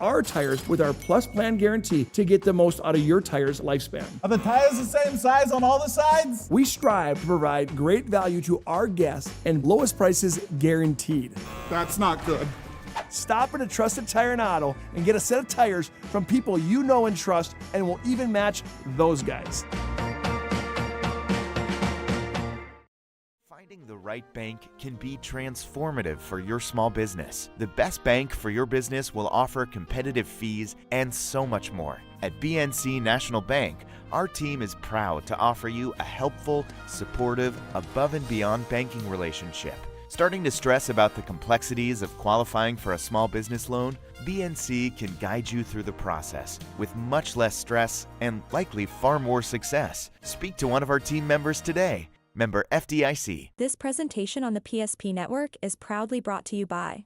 our tires with our Plus Plan guarantee to get the most out of your tire's lifespan. Are the tires the same size on all the sides? We strive to provide great value to our guests and lowest prices guaranteed. That's not good. Stop at a trusted tire and auto and get a set of tires from people you know and trust, and will even match those guys. Finding the right bank can be transformative for your small business. The best bank for your business will offer competitive fees and so much more. At BNC National Bank, our team is proud to offer you a helpful, supportive, above and beyond banking relationship. Starting to stress about the complexities of qualifying for a small business loan? BNC can guide you through the process with much less stress and likely far more success. Speak to one of our team members today. Member FDIC. This presentation on the PSP Network is proudly brought to you by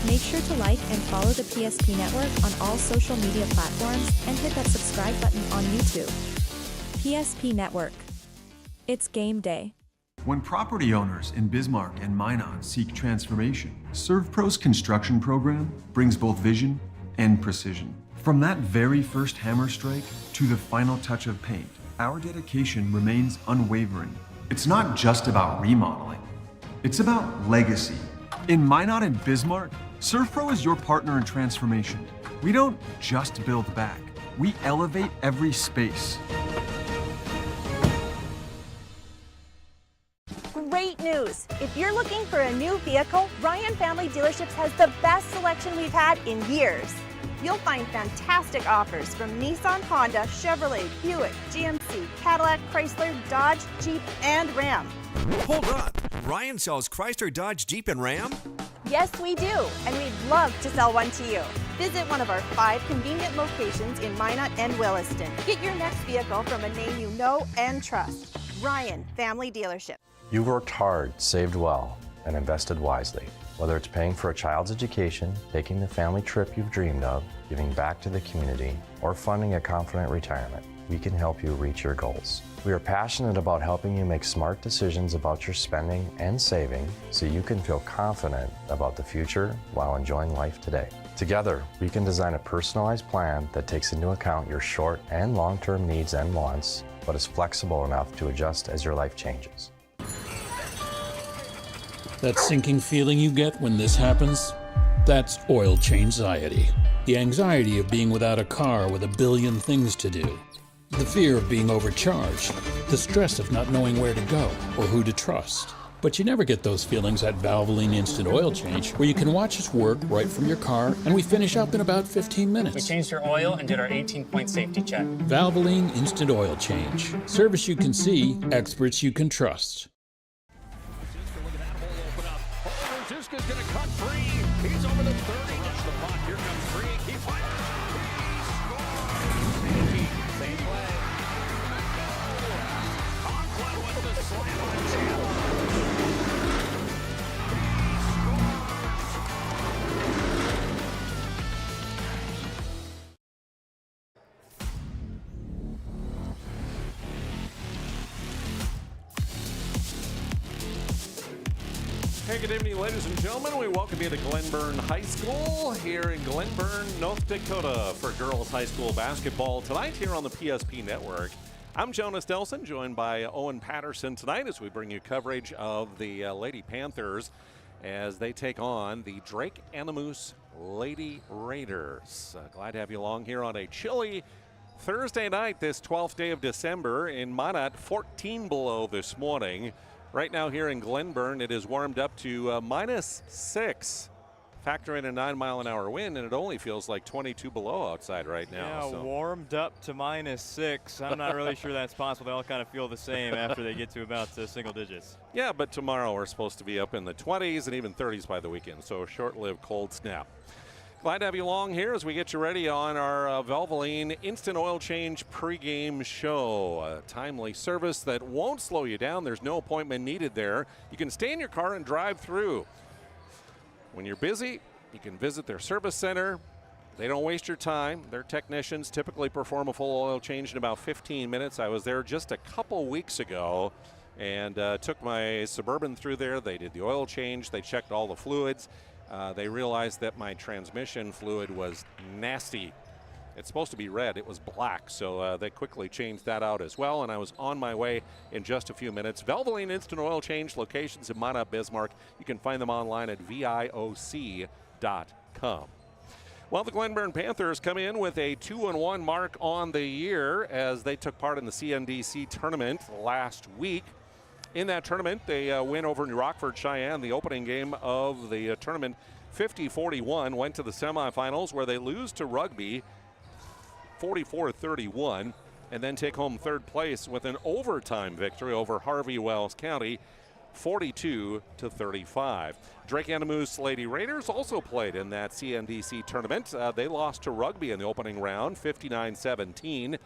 Make sure to like and follow the PSP Network on all social media platforms and hit that subscribe button on YouTube. PSP Network. It's game day. When property owners in Bismarck and Minot seek transformation, ServPro's construction program brings both vision and precision. From that very first hammer strike to the final touch of paint, our dedication remains unwavering. It's not just about remodeling, it's about legacy. In Minot and Bismarck, ServPro is your partner in transformation. We don't just build back, we elevate every space. Great news! If you're looking for a new vehicle, Ryan Family Dealerships has the best selection we've had in years. You'll find fantastic offers from Nissan, Honda, Chevrolet, Buick, GMC, Cadillac, Chrysler, Dodge, Jeep, and Ram. Hold on! Ryan sells Chrysler, Dodge, Jeep, and Ram? Yes, we do, and we'd love to sell one to you. Visit one of our 5 convenient locations in Minot and Williston. Get your next vehicle from a name you know and trust. Ryan Family Dealership. You worked hard, saved well, and invested wisely. Whether it's paying for a child's education, taking the family trip you've dreamed of, giving back to the community, or funding a confident retirement, we can help you reach your goals. We are passionate about helping you make smart decisions about your spending and saving so you can feel confident about the future while enjoying life today. Together, we can design a personalized plan that takes into account your short and long-term needs and wants, but is flexible enough to adjust as your life changes. That sinking feeling you get when this happens? That's oil change-anxiety. The anxiety of being without a car with a billion things to do. The fear of being overcharged. The stress of not knowing where to go or who to trust. But you never get those feelings at Valvoline Instant Oil Change, where you can watch us work right from your car, and we finish up in about 15 minutes. We changed your oil and did our 18-point safety check. Valvoline Instant Oil Change. Service you can see, experts you can trust. Ziska's going to cut free. He's over the 30. Gets the puck. Here comes Freak. He fires. He scores. Same play. Conklin with the slam on his head. Hey, good evening, ladies and gentlemen. We welcome you to Glenburn High School here in Glenburn, North Dakota for girls high school basketball tonight here on the PSP Network. I'm Jonas Delson, joined by Owen Patterson tonight as we bring you coverage of the Lady Panthers as they take on the Drake-Anamoose Lady Raiders. Glad to have you along here on a chilly Thursday night, this 12th day of December in Minot, 14 below this morning. Right now here in Glenburn, it is warmed up to -6. Factor in a 9-mile-an-hour wind, and it only feels like 22 below outside right now. Yeah, so. Warmed up to -6. I'm not really sure that's possible. They all kind of feel the same after they get to about single digits. Yeah, but tomorrow we're supposed to be up in the 20s and even 30s by the weekend, so a short-lived cold snap. Glad to have you along here as we get you ready on our Valvoline Instant Oil Change pregame show. A timely service that won't slow you down. There's no appointment needed there. You can stay in your car and drive through. When you're busy, you can visit their service center. They don't waste your time. Their technicians typically perform a full oil change in about 15 minutes. I was there just a couple weeks ago and took my Suburban through there. They did the oil change. They checked all the fluids. They realized that my transmission fluid was nasty. It's supposed to be red. It was black, so they quickly changed that out as well, and I was on my way in just a few minutes. Valvoline Instant Oil Change, locations in Minot, Bismarck. You can find them online at VIOC.com. Well, the Glenburn Panthers come in with a 2-1 mark on the year as they took part in the CNDC tournament last week. In that tournament, they win over New Rockford Cheyenne, the opening game of the tournament, 50-41. Went to the semifinals where they lose to Rugby, 44-31, and then take home third place with an overtime victory over Harvey Wells County, 42-35. Drake-Anamoose Lady Raiders also played in that CNDC tournament. They lost to Rugby in the opening round, 59-17.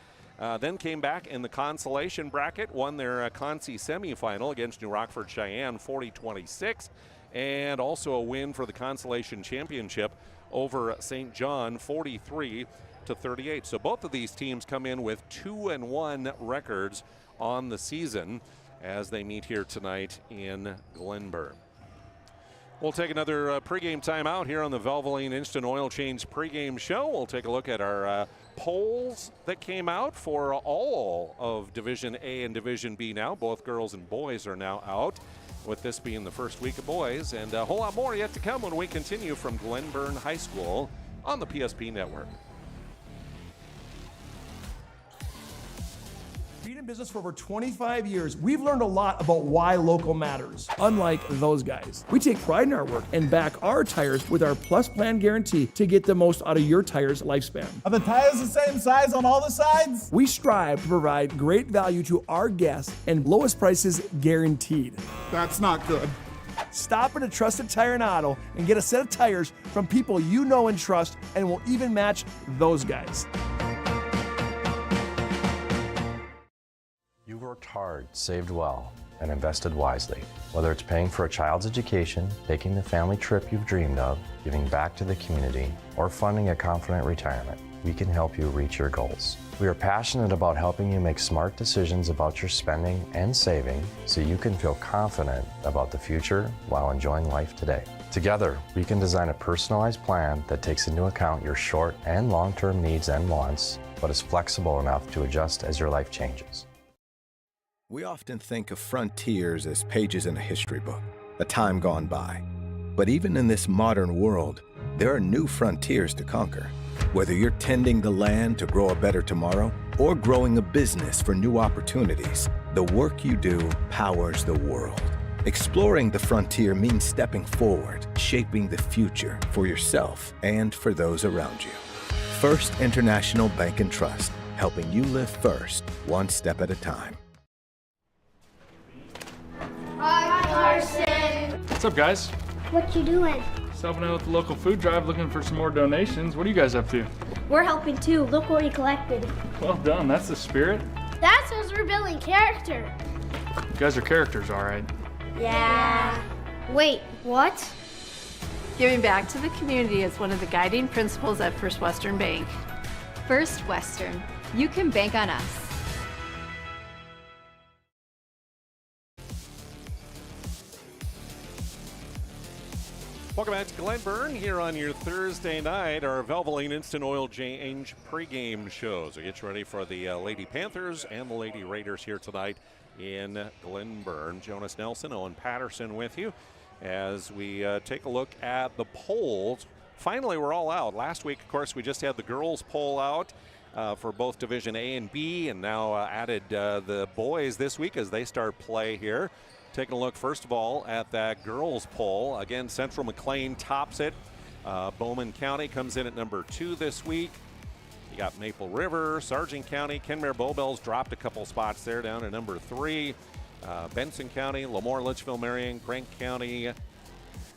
Then came back in the consolation bracket, won their Consi semifinal against New Rockford Cheyenne, 40-26, and also a win for the consolation championship over St. John, 43-38. So both of these teams come in with 2-1 records on the season as they meet here tonight in Glenburn. We'll take another pregame timeout here on the Valvoline Instant Oil Change pregame show. We'll take a look at our polls that came out for all of Division A and Division B now. Both girls and boys are now out, with this being the first week of boys. And a whole lot more yet to come when we continue from Glenburn High School on the PSP Network. Being in business for over 25 years, we've learned a lot about why local matters. Unlike those guys, we take pride in our work and back our tires with our Plus Plan guarantee to get the most out of your tire's lifespan. Are the tires the same size on all the sides? We strive to provide great value to our guests and lowest prices guaranteed. That's not good. Stop at a trusted tire and auto and get a set of tires from people you know and trust, and will even match those guys. You worked hard, saved well, and invested wisely. Whether it's paying for a child's education, taking the family trip you've dreamed of, giving back to the community, or funding a confident retirement, we can help you reach your goals. We are passionate about helping you make smart decisions about your spending and saving so you can feel confident about the future while enjoying life today. Together, we can design a personalized plan that takes into account your short and long-term needs and wants, but is flexible enough to adjust as your life changes. We often think of frontiers as pages in a history book, a time gone by. But even in this modern world, there are new frontiers to conquer. Whether you're tending the land to grow a better tomorrow or growing a business for new opportunities, the work you do powers the world. Exploring the frontier means stepping forward, shaping the future for yourself and for those around you. First International Bank and Trust, helping you live first, one step at a time. Hi, Carson. What's up, guys? What you doing? Just helping out with the local food drive, looking for some more donations. What are you guys up to? We're helping too. Look what we collected. Well done. That's the spirit. That's because we're building character. You guys are characters, all right. Yeah. Wait, what? Giving back to the community is one of the guiding principles at First Western Bank. First Western. You can bank on us. Welcome back to Glenburn here on your Thursday night, our Valvoline Instant Oil Change pregame show. So get you ready for the Lady Panthers and the Lady Raiders here tonight in Glenburn. Jonas Nelson, Owen Patterson with you as we take a look at the polls. Finally, we're all out. Last week, of course, we just had the girls poll out for both Division A and B, and now added the boys this week as they start play here. Taking a look, first of all, at that girls poll. Again, Central McLean tops it. Bowman County comes in at number 2 this week. You got Maple River, Sargent County, Kenmare Bowbells dropped a couple spots there down to number 3. Benson County, Lemoore, Litchfield, Marion, Grant County,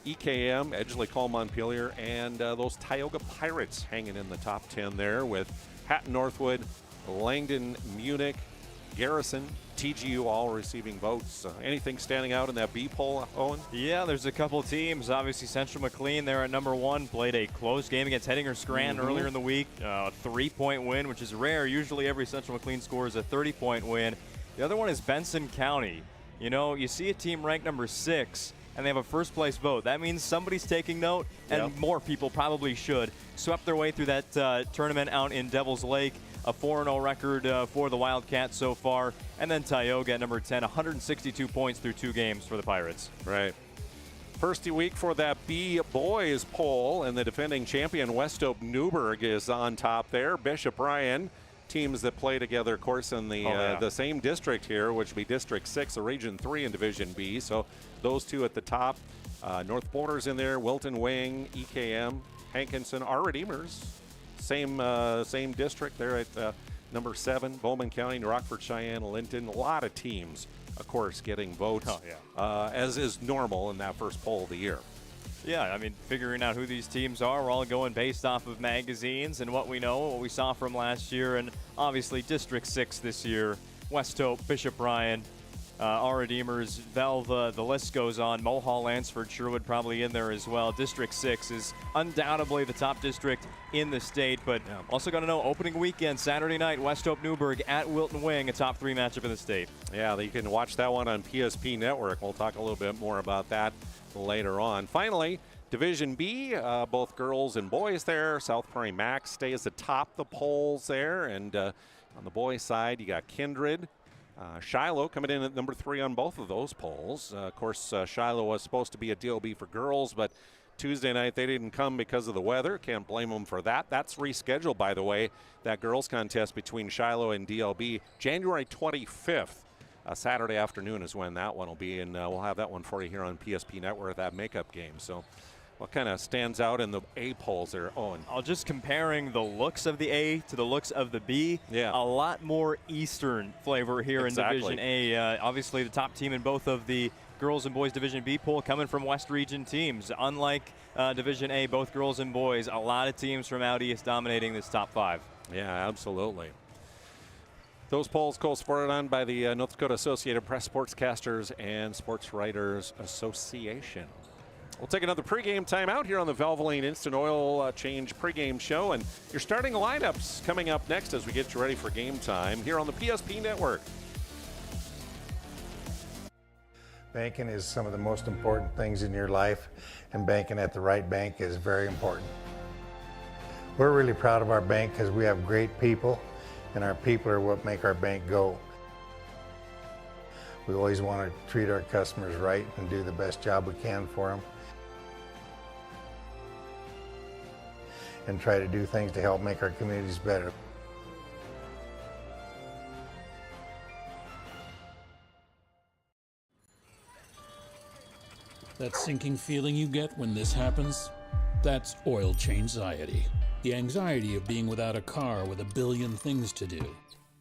EKM, Edgeley, Call, Montpelier, and those Tioga Pirates hanging in the top 10 there with Hatton, Northwood, Langdon, Munich, Garrison, TGU all receiving votes. Anything standing out in that B poll, Owen? Yeah, there's a couple teams. Obviously, Central McLean, they're at number 1, played a close game against Hettinger Scranton earlier in the week. A 3-point win, which is rare. Usually every Central McLean scores a 30-point win. The other one is Benson County. You know, you see a team ranked number 6, and they have a first-place vote. That means somebody's taking note, and more people probably should. Swept their way through that tournament out in Devil's Lake. A 4-0 record for the Wildcats so far. And then Tioga at number 10, 162 points through 2 games for the Pirates. Right. First week for that B boys poll, and the defending champion Westhope Newburgh is on top there. Bishop Ryan, teams that play together, of course, in the same district here, which would be District 6, or Region 3 in Division B. So those two at the top. North Borders in there, Wilton Wing, EKM, Hankinson, our Redeemers. Same district there at number 7, Bowman County, New Rockford, Cheyenne, Linton. A lot of teams, of course, getting votes, as is normal in that first poll of the year. Yeah, I mean, figuring out who these teams are, we're all going based off of magazines and what we know, what we saw from last year, and obviously District 6 this year, Westhope, Bishop Ryan, our Redeemers, Velva, the list goes on. Mulhall, Lansford, Sherwood probably in there as well. District 6 is undoubtedly the top district in the state, but also got to know opening weekend, Saturday night, Westhope Newburgh at Wilton Wing, a top 3 matchup in the state. Yeah, you can watch that one on PSP Network. We'll talk a little bit more about that later on. Finally, Division B, both girls and boys there. South Prairie Max stays atop the polls there, and on the boys' side, you got Kindred. Shiloh coming in at number 3 on both of those polls. Of course, Shiloh was supposed to be a DLB for girls, but Tuesday night they didn't come because of the weather. Can't blame them for that. That's rescheduled, by the way, that girls contest between Shiloh and DLB. January 25th, Saturday afternoon is when that one will be, and we'll have that one for you here on PSP Network, that makeup game. So what kind of stands out in the A polls there, Owen? Just comparing the looks of the A to the looks of the B. Yeah. A lot more Eastern flavor here in Division A. Obviously, the top team in both of the girls and boys Division B poll coming from West Region teams. Unlike Division A, both girls and boys, a lot of teams from out East dominating this top 5. Yeah, absolutely. Those polls co-supported on by the North Dakota Associated Press Sportscasters and Sports Writers Association. We'll take another pregame timeout here on the Valvoline Instant Oil Change pregame show, and your starting lineups coming up next as we get you ready for game time here on the PSP Network. Banking is some of the most important things in your life, and banking at the right bank is very important. We're really proud of our bank because we have great people, and our people are what make our bank go. We always want to treat our customers right and do the best job we can for them, and try to do things to help make our communities better. That sinking feeling you get when this happens? That's oil change-anxiety. The anxiety of being without a car with a billion things to do.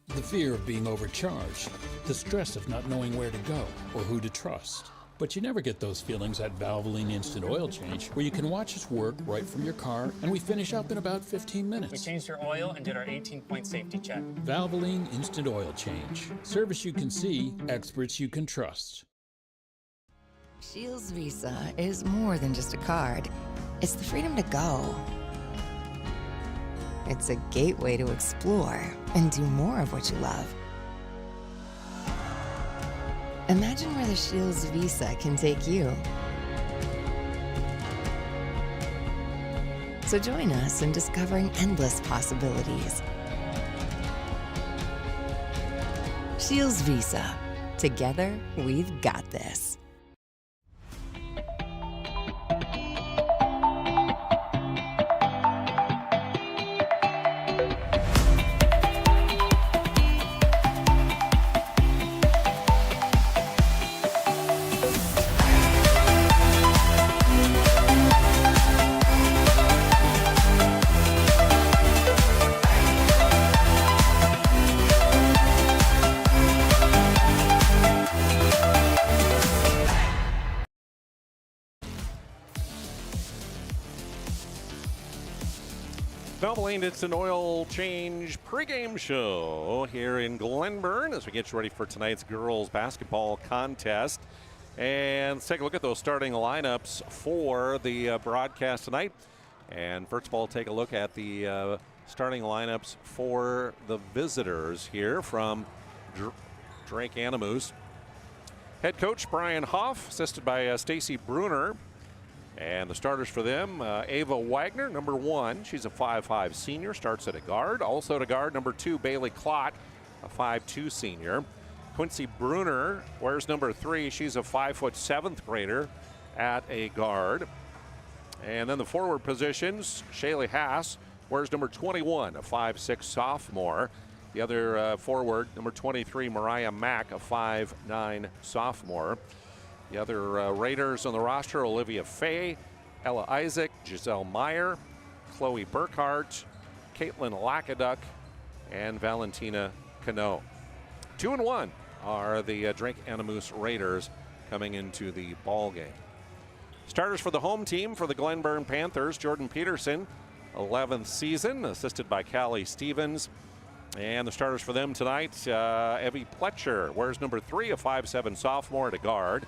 The fear of being overcharged. The stress of not knowing where to go or who to trust. But you never get those feelings at Valvoline Instant Oil Change, where you can watch us work right from your car, and we finish up in about 15 minutes. We changed your oil and did our 18-point safety check. Valvoline Instant Oil Change. Service you can see, experts you can trust. Shields Visa is more than just a card. It's the freedom to go. It's a gateway to explore and do more of what you love. Imagine where the Shields Visa can take you. So join us in discovering endless possibilities. Shields Visa. Together, we've got this. Valvoline, it's an oil change pregame show here in Glenburn as we get you ready for tonight's girls basketball contest. And let's take a look at those starting lineups for the broadcast tonight. And first of all, take a look at the starting lineups for the visitors here from Drake-Anamoose. Head coach Brian Hoff, assisted by Stacy Bruner. And the starters for them, Ava Wagner, number 1. She's a 5'5 senior, starts at a guard. Also to guard, number 2, Bailey Klott, a 5'2 senior. Quincy Bruner wears number 3. She's a 5'7" 7th grader at a guard. And then the forward positions, Shaylee Haas wears number 21, a 5'6 sophomore. The other forward, number 23, Mariah Mack, a 5'9 sophomore. The other Raiders on the roster, Olivia Fay, Ella Isaac, Giselle Meyer, Chloe Burkhart, Caitlin Lackaduck, and Valentina Cano. 2-1 are the Drake-Anamoose Raiders coming into the ball game. Starters for the home team for the Glenburn Panthers, Jordan Peterson, 11th season, assisted by Callie Stevens. And the starters for them tonight, Evie Pletcher wears number 3, a 5'7 sophomore at a guard.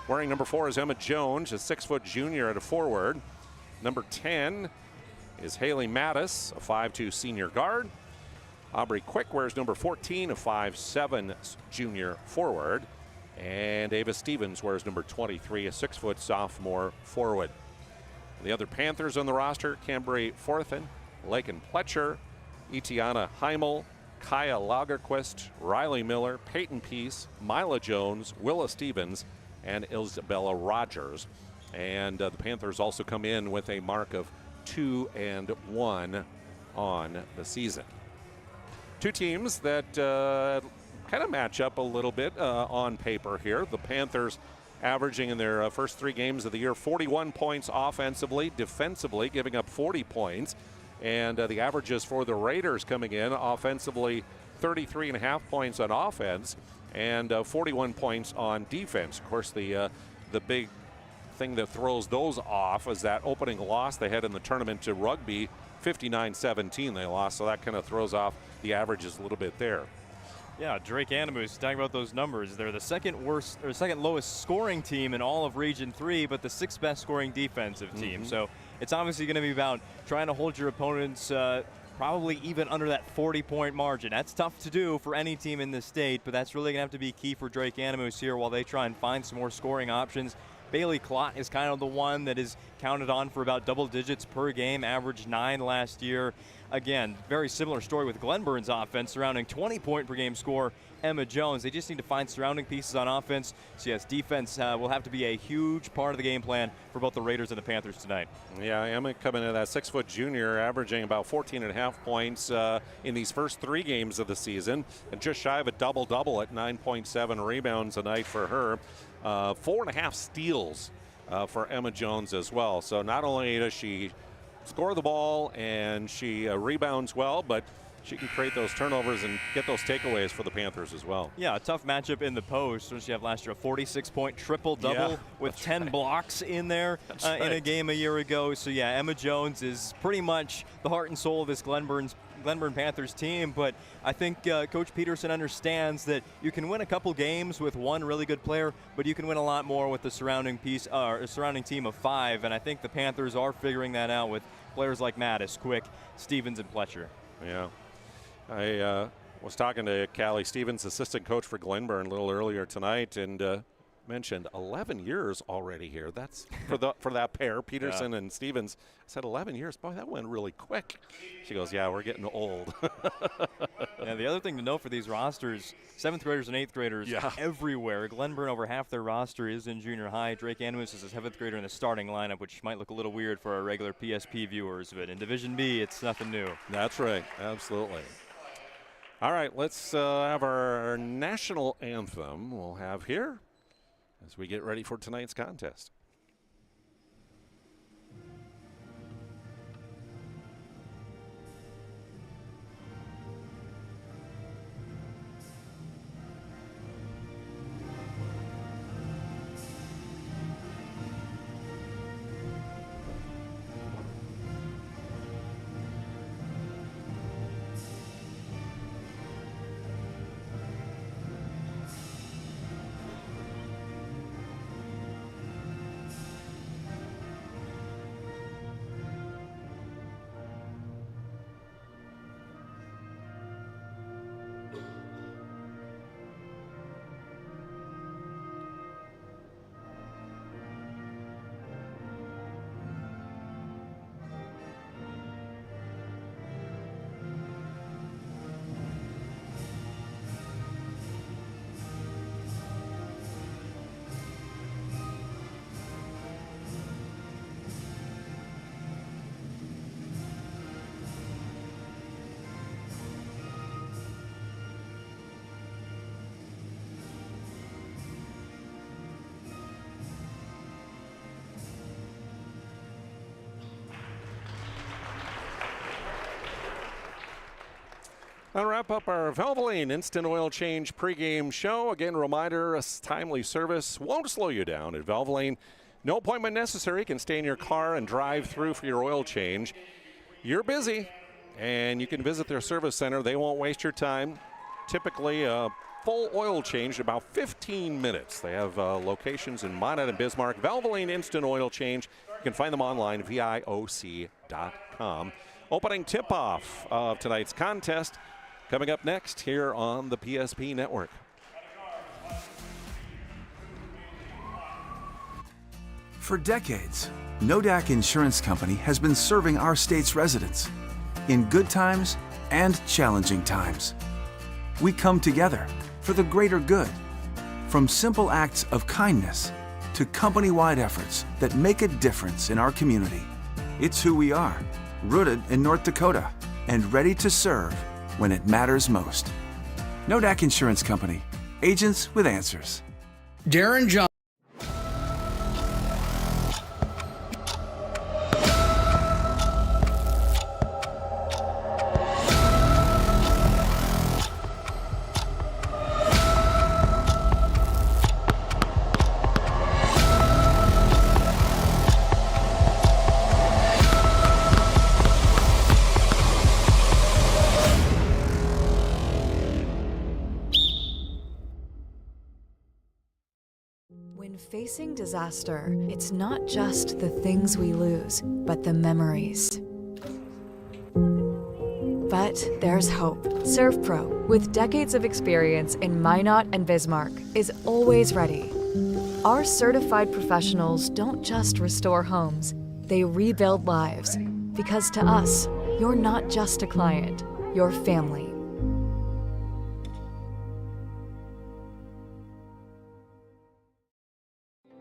Wearing number 4 is Emma Jones, a 6-foot junior at a forward. Number 10 is Haley Mattis, a 5'2 senior guard. Aubrey Quick wears number 14, a 5'7 junior forward. And Ava Stevens wears number 23, a 6-foot sophomore forward. The other Panthers on the roster, Cambry Forthen, Laken Pletcher, Etiana Heimel, Kaya Lagerquist, Riley Miller, Peyton Peace, Mila Jones, Willa Stevens, and Isabella Rogers. And the Panthers also come in with a mark of 2-1 on the season. Two teams that kind of match up a little bit on paper here. The Panthers averaging in their first 3 games of the year 41 points offensively, defensively giving up 40 points. And the averages for the Raiders coming in offensively 33.5 points on offense and 41 points on defense. Of course, the big thing that throws those off is that opening loss they had in the tournament to Rugby, 59-17 they lost, so that kind of throws off the averages a little bit there. Yeah, Drake-Anamoose, talking about those numbers, they're the second lowest scoring team in all of Region 3, but the 6th best scoring defensive team. So it's obviously going to be about trying to hold your opponents probably even under that 40-point margin. That's tough to do for any team in the state, but that's really going to have to be key for Drake-Anamoose here while they try and find some more scoring options. Bailey Klott is kind of the one that is counted on for about double digits per game, averaged 9 last year. Again, very similar story with Glenburn's offense, surrounding 20-point per game score, Emma Jones. They just need to find surrounding pieces on offense. So yes, defense will have to be a huge part of the game plan for both the Raiders and the Panthers tonight. Yeah, Emma coming in that 6-foot junior, averaging about 14.5 points in these first 3 games of the season, and just shy of a double-double at 9.7 rebounds a night for her. 4.5 steals for Emma Jones as well. So not only does she score the ball and she rebounds well, but she can create those turnovers and get those takeaways for the Panthers as well. Yeah, a tough matchup in the post. What did she have last year? A 46-point triple-double with 10 blocks in there in a game a year ago. So, yeah, Emma Jones is pretty much the heart and soul of this Glenburn Panthers team. But I think Coach Peterson understands that you can win a couple games with one really good player, but you can win a lot more with the surrounding team of 5. And I think the Panthers are figuring that out with players like Mattis, Quick, Stevens, and Pletcher. Yeah. I was talking to Callie Stevens, assistant coach for Glenburn, a little earlier tonight, and mentioned 11 years already here. That's for that pair, Peterson and Stevens. I said 11 years. Boy, that went really quick. She goes, yeah, we're getting old. Yeah, the other thing to know for these rosters, 7th graders and 8th graders everywhere. Glenburn, over half their roster is in junior high. Drake-Anamoose is a 7th grader in the starting lineup, which might look a little weird for our regular PSP viewers, but in Division B, it's nothing new. That's right. Absolutely. All right, let's have our national anthem we'll have here as we get ready for tonight's contest. I'll wrap up our Valvoline Instant Oil Change pregame show. Again, reminder, a timely service won't slow you down at Valvoline. No appointment necessary. You can stay in your car and drive through for your oil change. You're busy, and you can visit their service center. They won't waste your time. Typically, a full oil change in about 15 minutes. They have locations in Minot and Bismarck. Valvoline Instant Oil Change. You can find them online, VIOC.com. Opening tip-off of tonight's contest coming up next here on the PSP Network. For decades, Nodak Insurance Company has been serving our state's residents in good times and challenging times. We come together for the greater good, from simple acts of kindness to company-wide efforts that make a difference in our community. It's who we are, rooted in North Dakota and ready to serve when it matters most. Nodak Insurance Company, agents with answers. Darren John. Facing disaster, it's not just the things we lose, but the memories. But there's hope. ServPro, with decades of experience in Minot and Bismarck, is always ready. Our certified professionals don't just restore homes, they rebuild lives. Because to us, you're not just a client, you're family.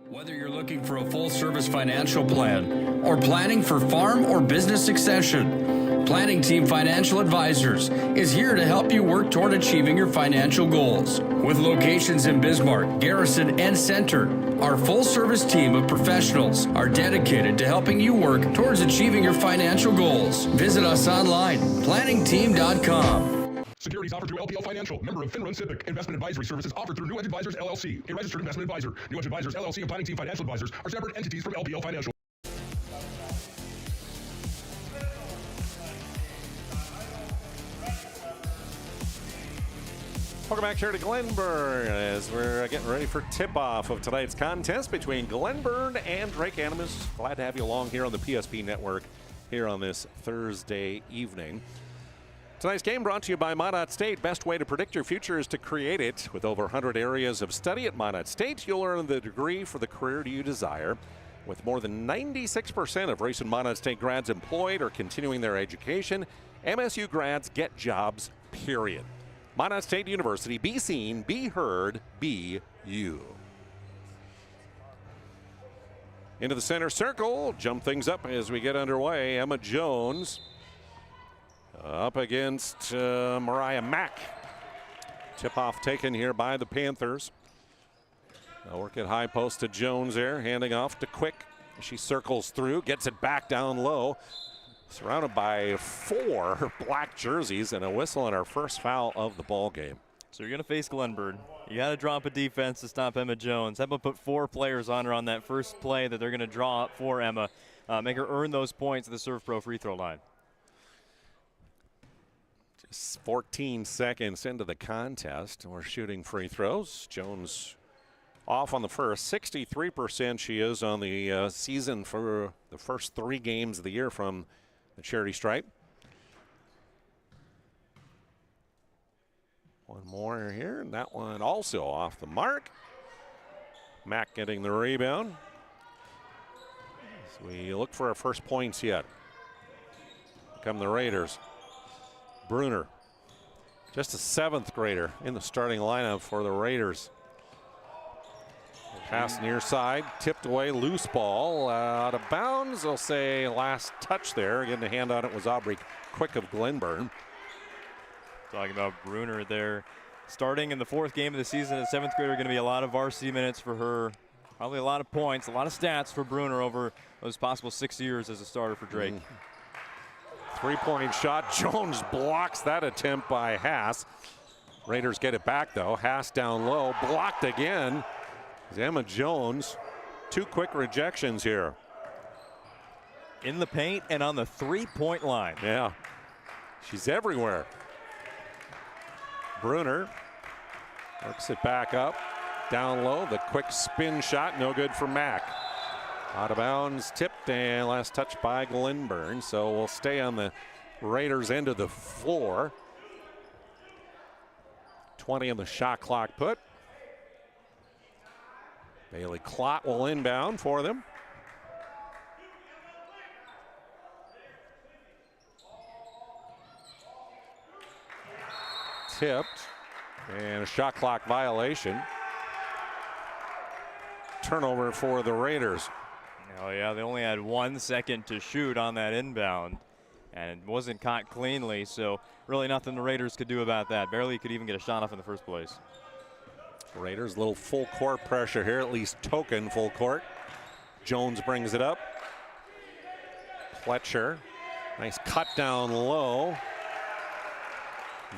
Whether you're looking for a full-service financial plan or planning for farm or business succession, Planning Team Financial Advisors is here to help you work toward achieving your financial goals. With locations in Bismarck, Garrison, and Center, our full-service team of professionals are dedicated to helping you work towards achieving your financial goals. Visit us online, planningteam.com. Securities offered through LPL Financial, member of FINRA SIPC. Investment advisory services offered through New Edge Advisors, LLC, a registered investment advisor. New Edge Advisors, LLC, and Planning Team Financial Advisors are separate entities from LPL Financial. Welcome back here to Glenburn as we're getting ready for tip-off of tonight's contest between Glenburn and Drake-Anamoose. Glad to have you along here on the PSP Network here on this Thursday evening. Tonight's game brought to you by Minot State. Best way to predict your future is to create it. With over 100 areas of study at Minot State, you'll earn the degree for the career you desire. With more than 96% of recent Minot State grads employed or continuing their education, MSU grads get jobs, period. Minot State University, be seen, be heard, be you. Into the center circle, jump things up as we get underway. Emma Jones up against Mariah Mack. Tip-off taken here by the Panthers. They'll work it high post to Jones there, handing off to Quick. She circles through, gets it back down low. Surrounded by 4 black jerseys and a whistle and our first foul of the ball game. So you're going to face Glenburn. You got to drop a defense to stop Emma Jones. Emma put 4 players on her on that first play that they're going to draw up for Emma. Make her earn those points at the Serve Pro free throw line. Just 14 seconds into the contest. We're shooting free throws. Jones off on the first. 63% she is on the season for the first 3 games of the year from the charity stripe. One more here, and that one also off the mark. Mack getting the rebound. So we look for our first points yet. Here come the Raiders. Bruner, just a 7th grader in the starting lineup for the Raiders. Pass near side, tipped away, loose ball, out of bounds. They'll say last touch there. Getting the hand on it was Aubrey Quick of Glenburn. Talking about Bruner there. Starting in the 4th game of the season, the 7th grader, going to be a lot of varsity minutes for her. Probably a lot of points, a lot of stats for Bruner over those possible 6 years as a starter for Drake. 3-point shot. Jones blocks that attempt by Haas. Raiders get it back though. Haas down low, blocked again. Emma Jones, 2 quick rejections here. In the paint and on the 3-point line. Yeah, she's everywhere. Bruner works it back up, down low. The quick spin shot, no good for Mack. Out of bounds, tipped, and last touch by Glenburn. So we'll stay on the Raiders' end of the floor. 20 on the shot clock put. Bailey Klott will inbound for them. Tipped, and a shot clock violation. Turnover for the Raiders. Oh yeah, they only had 1 second to shoot on that inbound, and it wasn't caught cleanly, so really nothing the Raiders could do about that. Barely could even get a shot off in the first place. Raiders, a little full court pressure here, at least token full court. Jones brings it up. Fletcher, nice cut down low.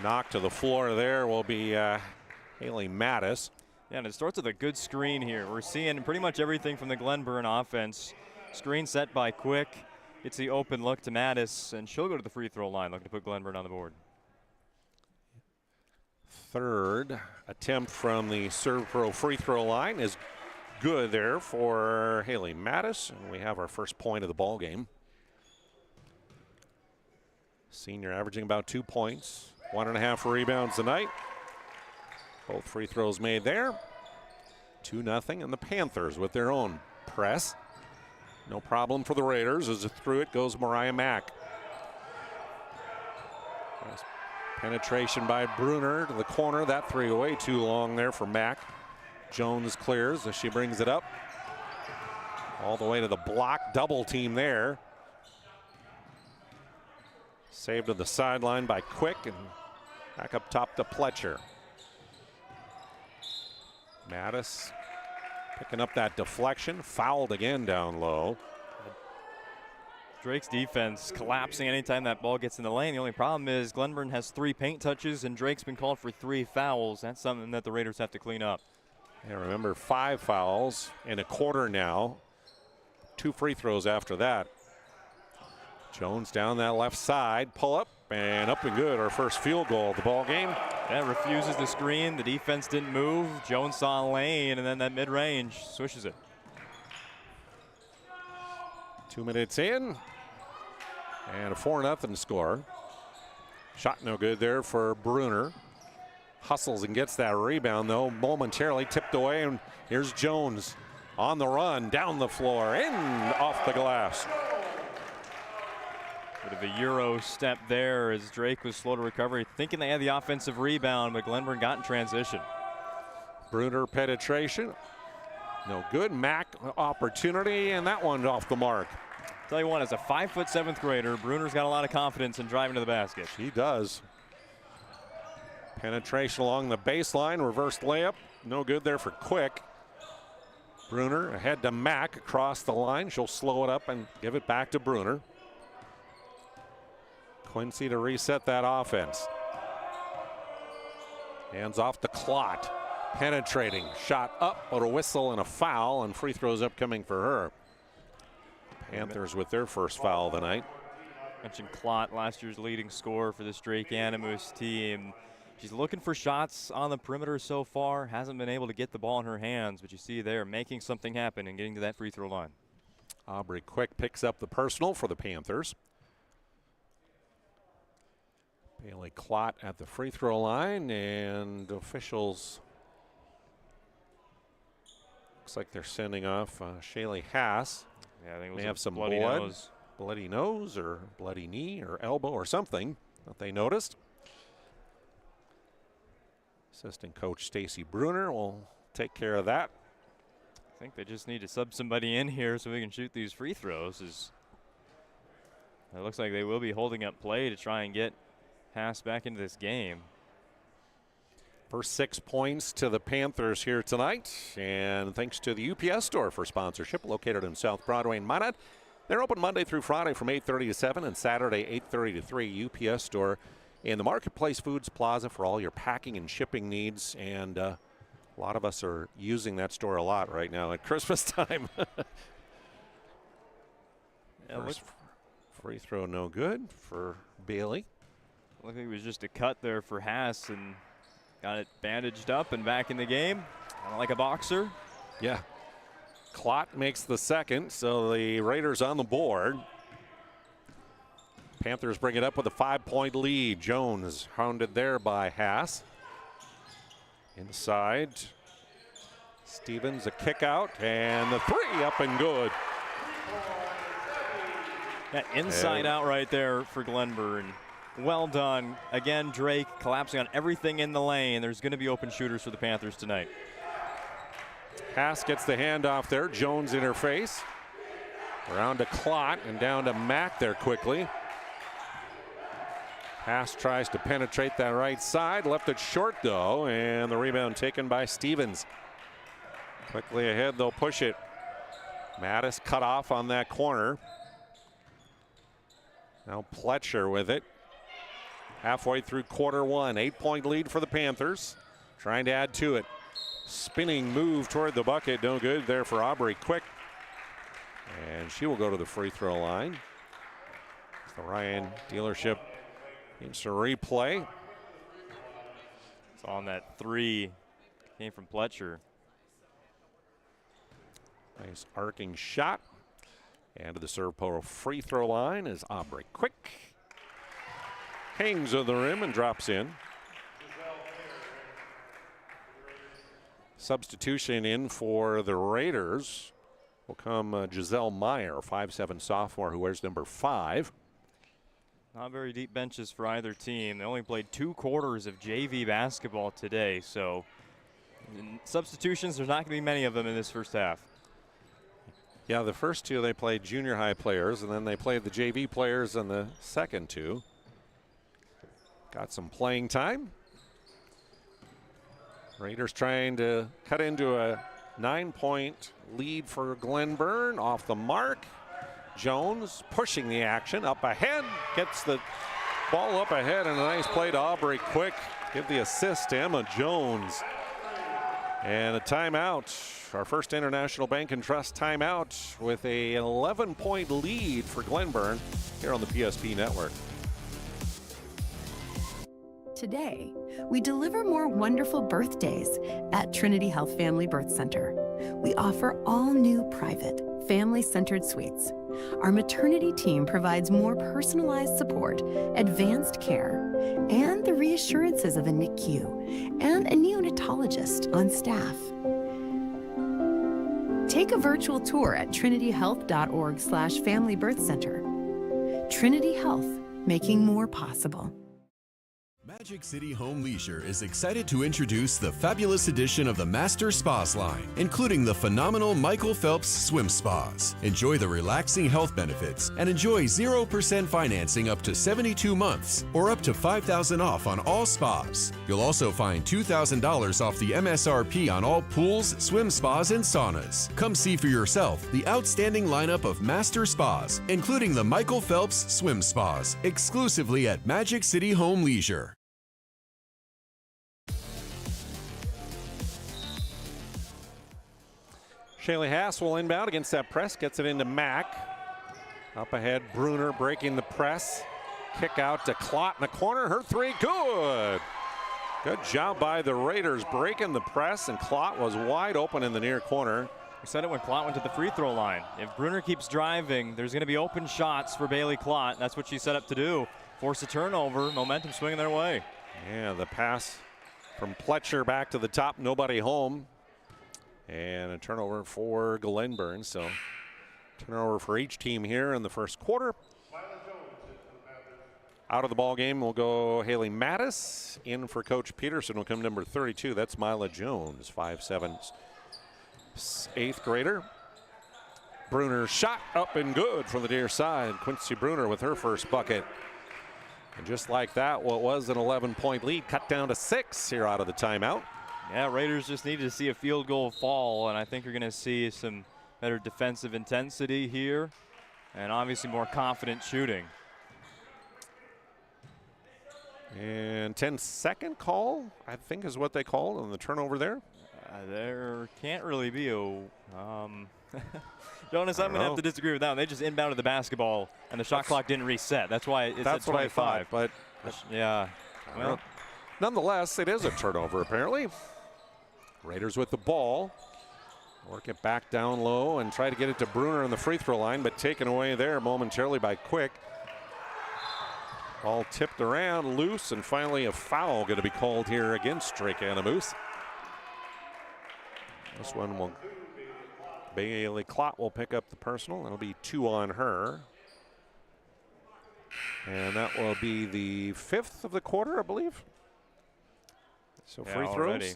Knocked to the floor there will be Haley Mattis. Yeah, and it starts with a good screen here. We're seeing pretty much everything from the Glenburn offense. Screen set by Quick. It's the open look to Mattis, and she'll go to the free throw line looking to put Glenburn on the board. 3rd attempt from the Serve Pro free throw line is good there for Haley Mattis, and we have our first point of the ball game. Senior averaging about 2 points, 1.5 rebounds tonight. Both free throws made there. 2-0, and the Panthers with their own press. No problem for the Raiders as through it goes Mariah Mack. Nice penetration by Bruner to the corner. That 3 away too long there for Mack. Jones clears as she brings it up. All the way to the block, double team there. Saved to the sideline by Quick, and back up top to Pletcher. Mattis picking up that deflection, fouled again down low. Drake's defense collapsing anytime that ball gets in the lane. The only problem is Glenburn has 3 paint touches and Drake's been called for 3 fouls. That's something that the Raiders have to clean up. Yeah, remember 5 fouls in a quarter now. 2 free throws after that. Jones down that left side, pull up and good. Our first field goal of the ball game. That refuses the screen. The defense didn't move. Jones saw a lane, and then that mid-range swishes it. 2 minutes in, and a 4-0 score. Shot no good there for Bruner. Hustles and gets that rebound, though, momentarily tipped away, and here's Jones on the run, down the floor, in off the glass. Bit of a Euro step there as Drake was slow to recovery, thinking they had the offensive rebound, but Glenburn got in transition. Bruner penetration, no good. Mack opportunity, and that one off the mark. Tell you what, as a 5', 7th grader, Bruner's got a lot of confidence in driving to the basket. He does. Penetration along the baseline, reverse layup, no good there for Quick. Bruner ahead to Mack across the line. She'll slow it up and give it back to Bruner. Quincy to reset that offense. Hands off to Clot. Penetrating, shot up, but a whistle and a foul, and free throws upcoming for her. Panthers with their first foul of the night. Mentioned Clot, last year's leading scorer for this Drake-Anamoose team. She's looking for shots on the perimeter so far. Hasn't been able to get the ball in her hands, but you see there making something happen and getting to that free throw line. Aubrey Quick picks up the personal for the Panthers. Bailey Clot at the free throw line, and officials, looks like they're sending off Shaylee Haas. Yeah, I think it may was have some bloody blood, nose. bloody nose or bloody knee or elbow or something that they noticed. Assistant coach Stacy Bruner will take care of that. I think they just need to sub somebody in here so we can shoot these free throws. It looks like they will be holding up play to try and get Haas back into this game. First 6 points to the Panthers here tonight, and thanks to the UPS store for sponsorship, located in South Broadway and Minot. They're open Monday through Friday from 8:30 to 7 and Saturday 8:30 to 3. UPS store in the Marketplace Foods Plaza for all your packing and shipping needs, and a lot of us are using that store a lot right now at Christmas time. First free throw no good for Bailey. Looked like it was just a cut there for Haas, and got it bandaged up and back in the game. Kind of like a boxer. Yeah. Clot makes the second, so the Raiders on the board. Panthers bring it up with a 5-point lead. Jones hounded there by Haas. Inside. Stevens a kick out, and the 3 up and good. Yeah, inside out right there for Glenburn. Well done. Again, Drake collapsing on everything in the lane. There's going to be open shooters for the Panthers tonight. Haas gets the handoff there. Jones in her face. Around to Clot and down to Mack there quickly. Haas tries to penetrate that right side. Left it short, though, and the rebound taken by Stevens. Quickly ahead, they'll push it. Mattis cut off on that corner. Now Pletcher with it. Halfway through quarter one, 8-point lead for the Panthers. Trying to add to it. Spinning move toward the bucket, no good there for Aubrey Quick. And she will go to the free throw line. The Ryan dealership needs to replay. It's on that 3. Came from Pletcher. Nice arcing shot. And to the serve pole free throw line is Aubrey Quick. Hangs on the rim and drops in. Substitution in for the Raiders will come Giselle Meyer, 5'7" sophomore who wears number 5. Not very deep benches for either team. They only played 2 quarters of JV basketball today, so substitutions, there's not going to be many of them in this first half. Yeah, the first 2 they played junior high players, and then they played the JV players in the second 2. got some playing time. Raiders trying to cut into a 9-point lead for Glenburn. Off the mark. Jones pushing the action up ahead. Gets the ball up ahead, and a nice play to Aubrey Quick. Give the assist to Emma Jones. And a timeout. Our first International Bank and Trust timeout with a 11-point lead for Glenburn here on the PSP Network. Today, we deliver more wonderful birthdays at Trinity Health Family Birth Center. We offer all new private, family-centered suites. Our maternity team provides more personalized support, advanced care, and the reassurances of a NICU and a neonatologist on staff. Take a virtual tour at trinityhealth.org/Family Birth Center. Trinity Health, making more possible. Magic City Home Leisure is excited to introduce the fabulous addition of the Master Spas line, including the phenomenal Michael Phelps Swim Spas. Enjoy the relaxing health benefits and enjoy 0% financing up to 72 months or up to $5,000 off on all spas. You'll also find $2,000 off the MSRP on all pools, swim spas, and saunas. Come see for yourself the outstanding lineup of Master Spas, including the Michael Phelps Swim Spas, exclusively at Magic City Home Leisure. Shaylee Haas will inbound against that press, gets it into Mack. Up ahead, Bruner breaking the press. Kick out to Klott in the corner, her three, good. Good job by the Raiders breaking the press, and Klott was wide open in the near corner. We said it when Klott went to the free throw line. If Bruner keeps driving, there's going to be open shots for Bailey Klott. That's what she set up to do. Force a turnover, momentum swinging their way. Yeah, the pass from Pletcher back to the top, nobody home. And a turnover for Glenburn. So turnover for each team here in the first quarter. Out of the ball game will go Haley Mattis. In for Coach Peterson will come number 32. That's Mila Jones, 5'7", 8th grader. Bruner shot up and good from the near side. Quincy Bruner with her first bucket. And just like that, what was an 11-point lead cut down to 6 here out of the timeout. Yeah, Raiders just needed to see a field goal fall, and I think you're going to see some better defensive intensity here and obviously more confident shooting. And 10-second call, I think is what they called on the turnover there. There can't really be a Jonas, I'm going to have to disagree with that one. They just inbounded the basketball, and the shot clock didn't reset. That's why it's at 25. What I thought, but yeah. Well, nonetheless, it is a turnover apparently. Raiders with the ball. Work it back down low and try to get it to Bruner on the free throw line, but taken away there momentarily by Quick. Ball tipped around, loose, and finally a foul going to be called here against Drake-Anamoose. This one will, Bailey Klott will pick up the personal. That'll be 2 on her. And that will be the 5th of the quarter, I believe. So free throws. Already.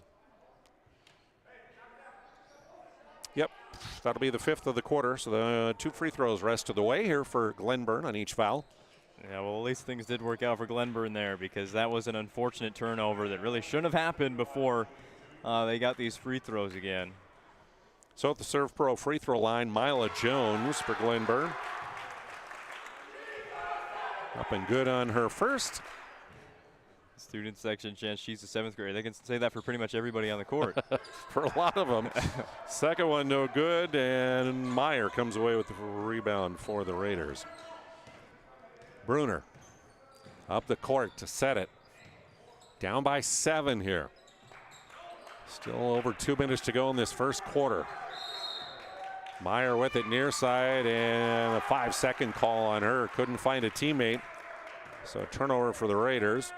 Yep, that'll be the 5th of the quarter. So the 2 free throws rest of the way here for Glenburn on each foul. Yeah, well, at least things did work out for Glenburn there, because that was an unfortunate turnover that really shouldn't have happened before they got these free throws again. So at the Serve Pro free throw line, Mila Jones for Glenburn. Up and good on her first. Student section chance she's a 7th grader. They can say that for pretty much everybody on the court. For a lot of them. Second one no good, and Meyer comes away with the rebound for the Raiders. Bruner up the court to set it. Down by 7 here. Still over 2 minutes to go in this first quarter. Meyer with it near side, and a 5-second call on her. Couldn't find a teammate. So turnover for the Raiders.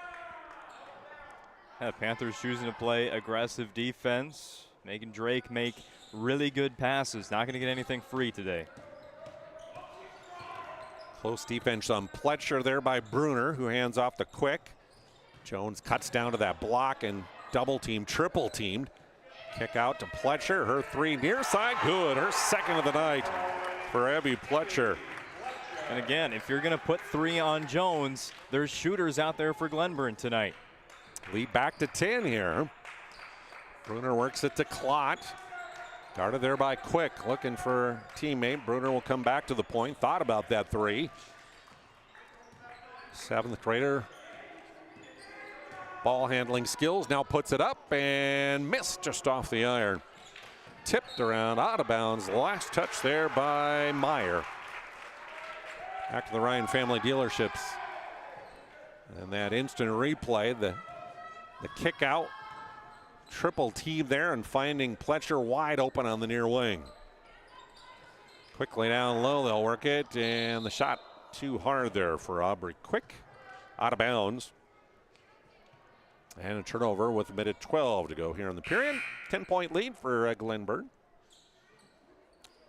Yeah, Panthers choosing to play aggressive defense, making Drake make really good passes. Not going to get anything free today. Close defense on Pletcher there by Bruner, who hands off the Quick. Jones cuts down to that block and double team, triple teamed. Kick out to Pletcher, her 3 near side, good. Her 2nd of the night for Abby Pletcher. And again, if you're going to put 3 on Jones, there's shooters out there for Glenburn tonight. Lead back to 10 here. Bruner works it to Klott. Guarded there by Quick, looking for teammate. Bruner will come back to the point. Thought about that 3. 7th grader. Ball handling skills, now puts it up and missed just off the iron. Tipped around, out of bounds. Last touch there by Meyer. Back to the Ryan family dealerships. And that instant replay, the kick out. Triple team there and finding Pletcher wide open on the near wing. Quickly down low, they'll work it, and the shot too hard there for Aubrey Quick. Out of bounds. And a turnover with a minute 12 to go here in the period. 10-point lead for Glenburn.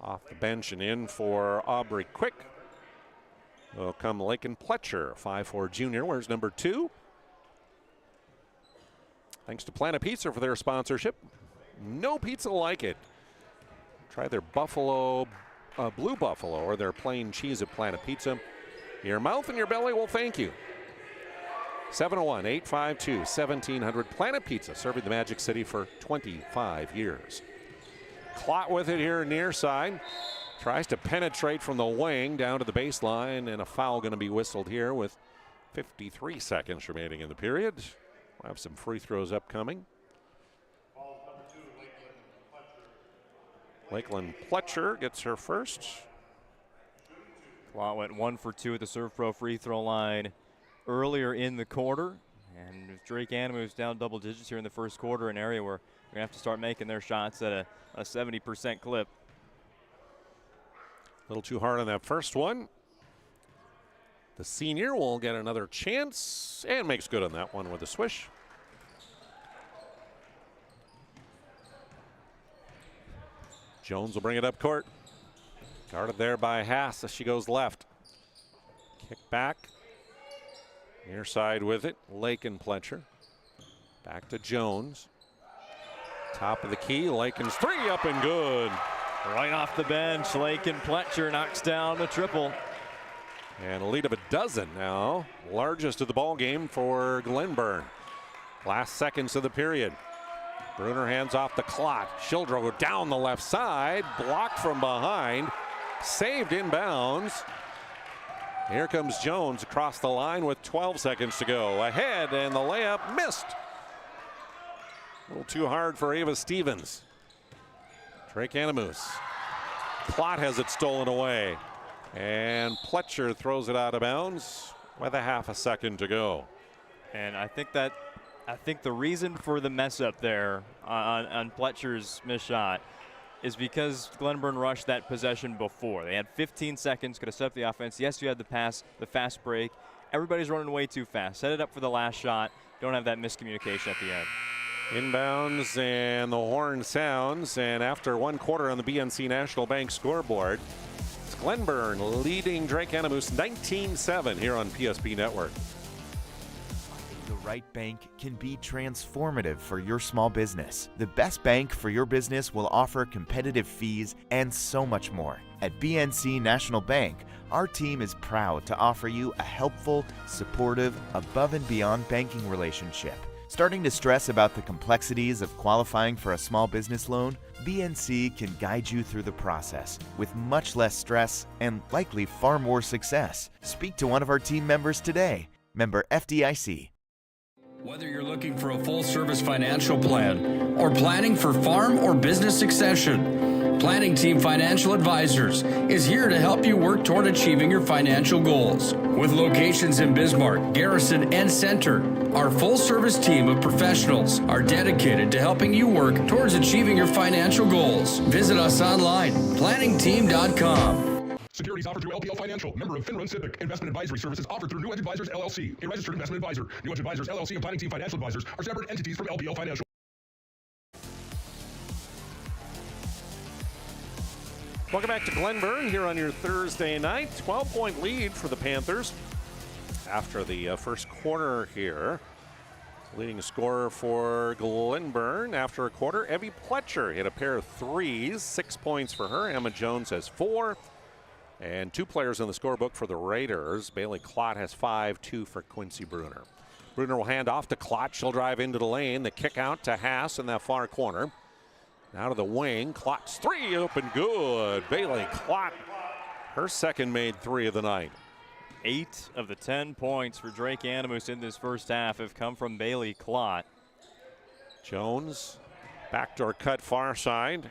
Off the bench and in for Aubrey Quick will come Laken Pletcher, 5'4" junior, wears number 2. Thanks to Planet Pizza for their sponsorship. No pizza like it. Try their Buffalo, Blue Buffalo, or their plain cheese at Planet Pizza. Your mouth and your belly will thank you. 701-852-1700. Planet Pizza, serving the Magic City for 25 years. Klott with it here near side. Tries to penetrate from the wing down to the baseline, and a foul going to be whistled here with 53 seconds remaining in the period. We'll have some free throws upcoming. Lakeland Pletcher gets her first. Klott went 1 for 2 at the Serve Pro free throw line earlier in the quarter. And Drake-Anamoose down double digits here in the first quarter, an area where they're going to have to start making their shots at a 70% clip. A little too hard on that first one. The senior will get another chance and makes good on that one with a swish. Jones will bring it up court. Guarded there by Haas as she goes left. Kick back. Near side with it, Laken Pletcher. Back to Jones. Top of the key, Laken's 3 up and good. Right off the bench, Laken Pletcher knocks down the triple. And a lead of a dozen now. Largest of the ball game for Glenburn. Last seconds of the period. Bruner hands off the Klott. Shildro down the left side. Blocked from behind. Saved inbounds. Here comes Jones across the line with 12 seconds to go. Ahead, and the layup missed. A little too hard for Ava Stevens. Drake-Anamoose. Klott has it stolen away. And Pletcher throws it out of bounds with a half a second to go. And I think the reason for the mess up there on Pletcher's missed shot is because Glenburn rushed that possession before. They had 15 seconds, could have set up the offense. Yes, you had the pass, the fast break. Everybody's running way too fast. Set it up for the last shot. Don't have that miscommunication at the end. Inbounds, and the horn sounds. And after 1 quarter on the BNC National Bank scoreboard, it's Glenburn leading Drake-Anamoose 19-7 here on PSP Network. The right bank can be transformative for your small business. The best bank for your business will offer competitive fees and so much more. At BNC National Bank, our team is proud to offer you a helpful, supportive, above and beyond banking relationship. Starting to stress about the complexities of qualifying for a small business loan? BNC can guide you through the process with much less stress and likely far more success. Speak to one of our team members today. Member FDIC. Whether you're looking for a full-service financial plan or planning for farm or business succession, Planning Team Financial Advisors is here to help you work toward achieving your financial goals. With locations in Bismarck, Garrison, and Center, our full-service team of professionals are dedicated to helping you work towards achieving your financial goals. Visit us online, planningteam.com. Securities offered through LPL Financial, member of FinRun SIPC. Investment advisory services offered through New Edge Advisors LLC, a registered investment advisor. New Edge Advisors LLC and Planning Team Financial Advisors are separate entities from LPL Financial. Welcome back to Glenburn here on your Thursday night. 12-point lead for the Panthers after the first quarter here. Leading scorer for Glenburn after a quarter, Evie Pletcher hit a pair of threes, 6 points for her. Emma Jones has 4. And 2 players in the scorebook for the Raiders. Bailey Klott has 5, 2 for Quincy Bruner. Bruner will hand off to Klott. She'll drive into the lane. The kick out to Haas in that far corner. Now to the wing. Klott's 3 up and good. Bailey Klott, her second made 3 of the night. 8 of the 10 points for Drake-Anamoose in this first half have come from Bailey Klott. Jones, backdoor cut far side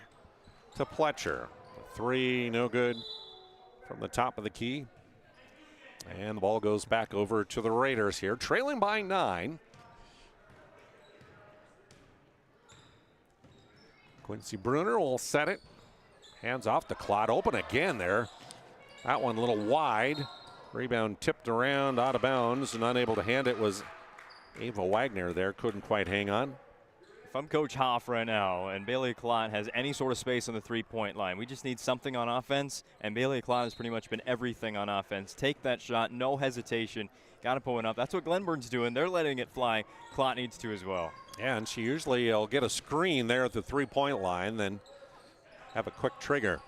to Pletcher. 3, no good from the top of the key. And the ball goes back over to the Raiders here, trailing by 9. Quincy Bruner will set it. Hands off to Klott. Open again there. That one a little wide. Rebound tipped around out of bounds and unable to hand it was Ava Wagner there. Couldn't quite hang on. If I'm Coach Hoff right now and Bailey Klott has any sort of space on the three-point line, we just need something on offense, and Bailey Klott has pretty much been everything on offense. Take that shot, no hesitation. Got to pull it up. That's what Glenburn's doing. They're letting it fly. Klott needs to as well. Yeah, and she usually will get a screen there at the three-point line, then have a quick trigger.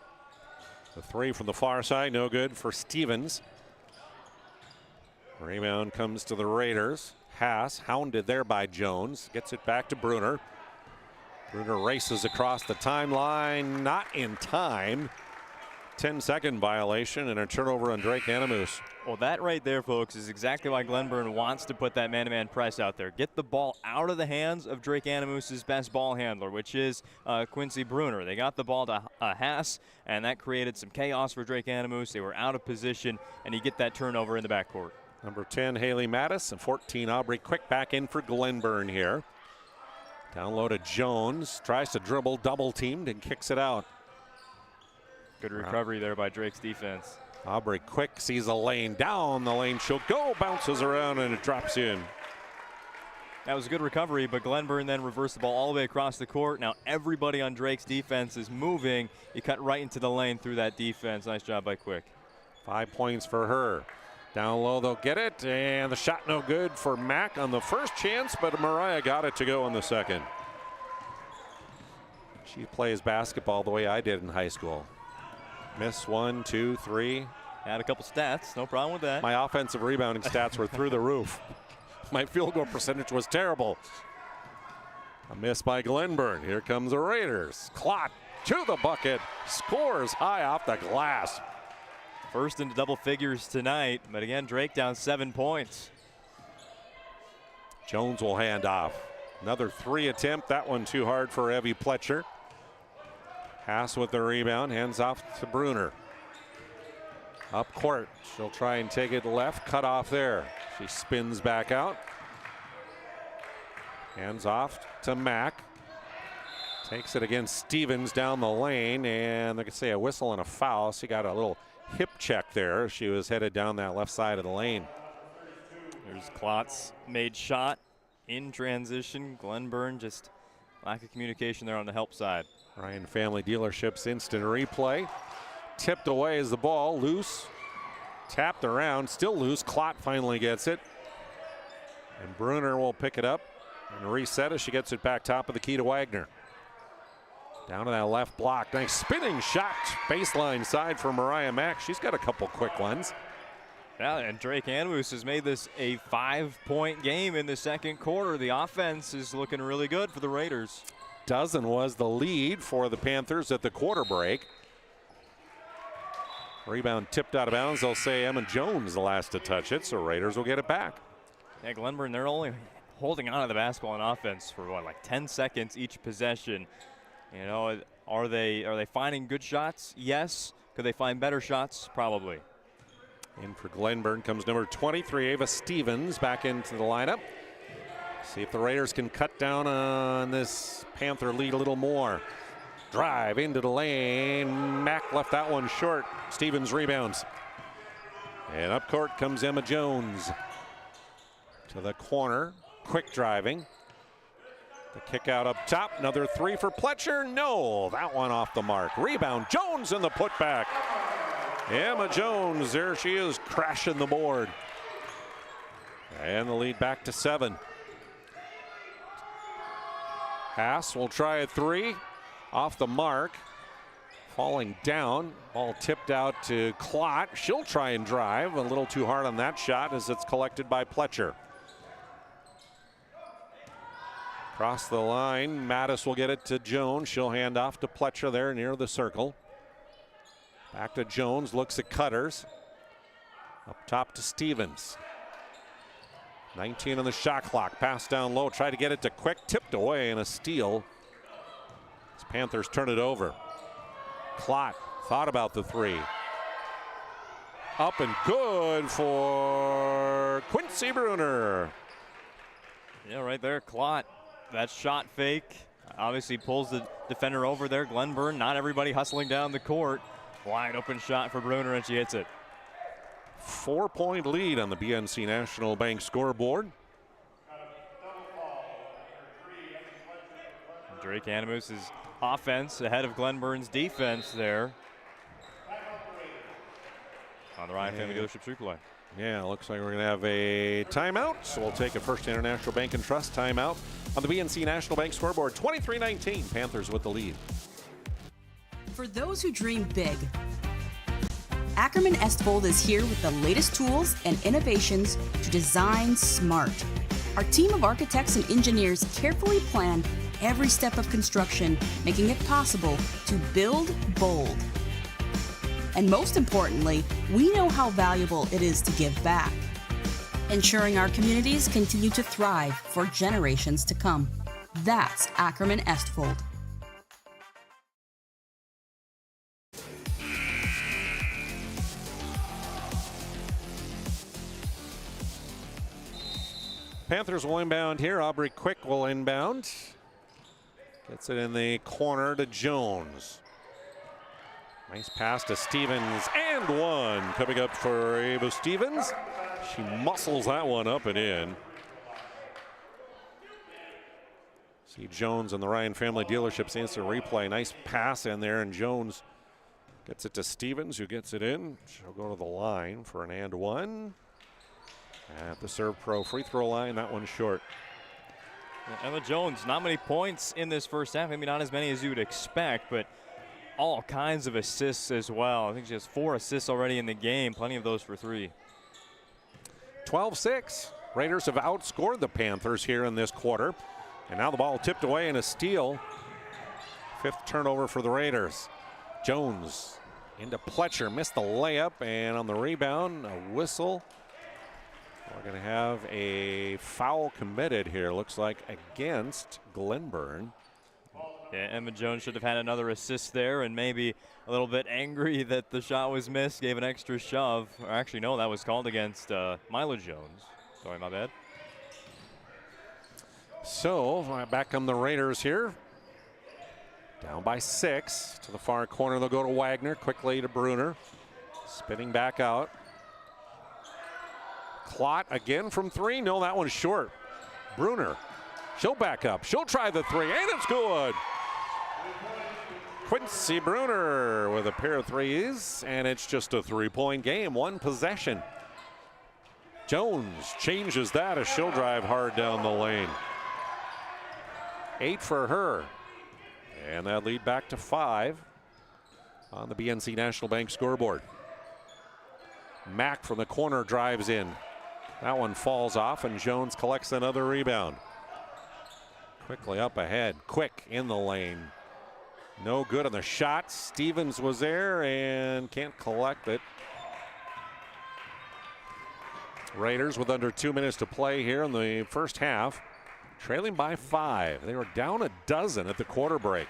The 3 from the far side, no good for Stevens. Rebound comes to the Raiders. Haas hounded there by Jones. Gets it back to Bruner. Bruner races across the timeline, not in time. 10-second violation and a turnover on Drake-Anamoose. Well, that right there, folks, is exactly why Glenburn wants to put that man-to-man press out there. Get the ball out of the hands of Drake-Anamoose's best ball handler, which is Quincy Bruner. They got the ball to Haas, and that created some chaos for Drake-Anamoose. They were out of position, and you get that turnover in the backcourt. Number 10, Haley Mattis, and 14, Aubrey Quick back in for Glenburn here. Down low to Jones, tries to dribble, double-teamed, and kicks it out. Good recovery there by Drake's defense. Aubrey Quick sees a lane, down the lane, she'll go, bounces around, and it drops in. That was a good recovery, but Glenburn then reversed the ball all the way across the court. Now everybody on Drake's defense is moving. You cut right into the lane through that defense. Nice job by Quick. 5 points for her. Down low, they'll get it, and the shot no good for Mack on the first chance, but Mariah got it to go in the second. She plays basketball the way I did in high school. Miss 1, 2, 3. Had a couple stats, no problem with that. My offensive rebounding stats were through the roof. My field goal percentage was terrible. A miss by Glenburn. Here comes the Raiders. Klott to the bucket, scores high off the glass. First into double figures tonight, but again, Drake down 7 points. Jones will hand off. Another 3 attempt, that one too hard for Evie Pletcher. Haas with the rebound, hands off to Bruner. Up court, she'll try and take it left, cut off there. She spins back out. Hands off to Mack. Takes it against Stevens down the lane, and they could say a whistle and a foul. She got a little hip check there. She was headed down that left side of the lane. There's Klott's made shot in transition. Glenburn just lack of communication there on the help side. Ryan Family Dealerships instant replay. Tipped away as the ball, loose. Tapped around, still loose. Klott finally gets it. And Bruner will pick it up and reset as she gets it back top of the key to Wagner. Down to that left block. Nice spinning shot. Baseline side for Mariah Mack. She's got a couple quick ones. Yeah, and Drake-Anamoose has made this a 5-point game in the second quarter. The offense is looking really good for the Raiders. Dozen was the lead for the Panthers at the quarter break. Rebound tipped out of bounds. They'll say Emma Jones the last to touch it, so Raiders will get it back. Yeah, Glenburn, they're only holding on to the basketball on offense for what, like 10 seconds each possession. You know, are they finding good shots? Yes. Could they find better shots? Probably. In for Glenburn comes number 23, Ava Stevens, back into the lineup. See if the Raiders can cut down on this Panther lead a little more. Drive into the lane. Mack left that one short. Stevens rebounds. And up court comes Emma Jones. To the corner. Quick driving. The kick out up top. Another 3 for Pletcher. No, that one off the mark. Rebound. Jones in the putback. Emma Jones, there she is, crashing the board. And the lead back to 7. Haas will try a 3. Off the mark. falling down. Ball tipped out to Klott. She'll try and drive. A little too hard on that shot as it's collected by Pletcher. Across the line, Mattis will get it to Jones. She'll hand off to Pletcher there near the circle. Back to Jones, looks at Cutters. Up top to Stevens. 19 on the shot clock. Pass down low. Try to get it to Quick. Tipped away and a steal. As Panthers turn it over. Klott thought about the three. Up and good for Quincy Bruner. Yeah, right there, Klott. That shot fake obviously pulls the defender over there. Glenburn, not everybody hustling down the court. Wide open shot for Bruner, and she hits it. 4-point lead on the BNC National Bank scoreboard. Drake-Anamoose's offense ahead of Glenburn's defense there on the Ryan Family Dealership Replay. Yeah, looks like we're going to have a timeout. So we'll take a First International Bank and Trust timeout on the BNC National Bank scoreboard. 23-19, Panthers with the lead. For those who dream big, Ackerman Estvold is here with the latest tools and innovations to design smart. Our team of architects and engineers carefully plan every step of construction, making it possible to build bold. And most importantly, we know how valuable it is to give back, ensuring our communities continue to thrive for generations to come. That's Ackerman Estvold. Panthers will inbound here. Aubrey Quick will inbound. Gets it in the corner to Jones. Nice pass to Stevens, and one coming up for Ava Stevens. She muscles that one up and in. See Jones and the Ryan Family Dealerships instant replay. Nice pass in there, and Jones gets it to Stevens, who gets it in. She'll go to the line for an and one. At the Serve Pro free throw line, that one's short. Emma Jones, not many points in this first half, maybe not as many as you would expect, but all kinds of assists as well. I think she has 4 assists already in the game, plenty of those for 3. 12-6. Raiders have outscored the Panthers here in this quarter. And now the ball tipped away and a steal. 5th turnover for the Raiders. Jones into Pletcher, missed the layup, and on the rebound, a whistle. We're going to have a foul committed here, looks like against Glenburn. Yeah, Emma Jones should have had another assist there, and maybe a little bit angry that the shot was missed, gave an extra shove. Or actually, no, that was called against Mila Jones. Sorry, my bad. So, back come the Raiders here. Down by 6. To the far corner, they'll go to Wagner. Quickly to Bruner. Spinning back out. Klott again from 3. No, that one's short. Bruner. She'll back up. She'll try the 3, and it's good. Quincy Bruner with a pair of threes, and it's just a 3-point game, 1 possession. Jones changes that as she'll drive hard down the lane. 8 for her, and that lead back to 5 on the BNC National Bank scoreboard. Mack from the corner drives in. That one falls off, and Jones collects another rebound. Quickly up ahead, Quick in the lane. No good on the shot. Stevens was there and can't collect it. Raiders with under 2 minutes to play here in the first half, trailing by 5. They were down a dozen at the quarter break.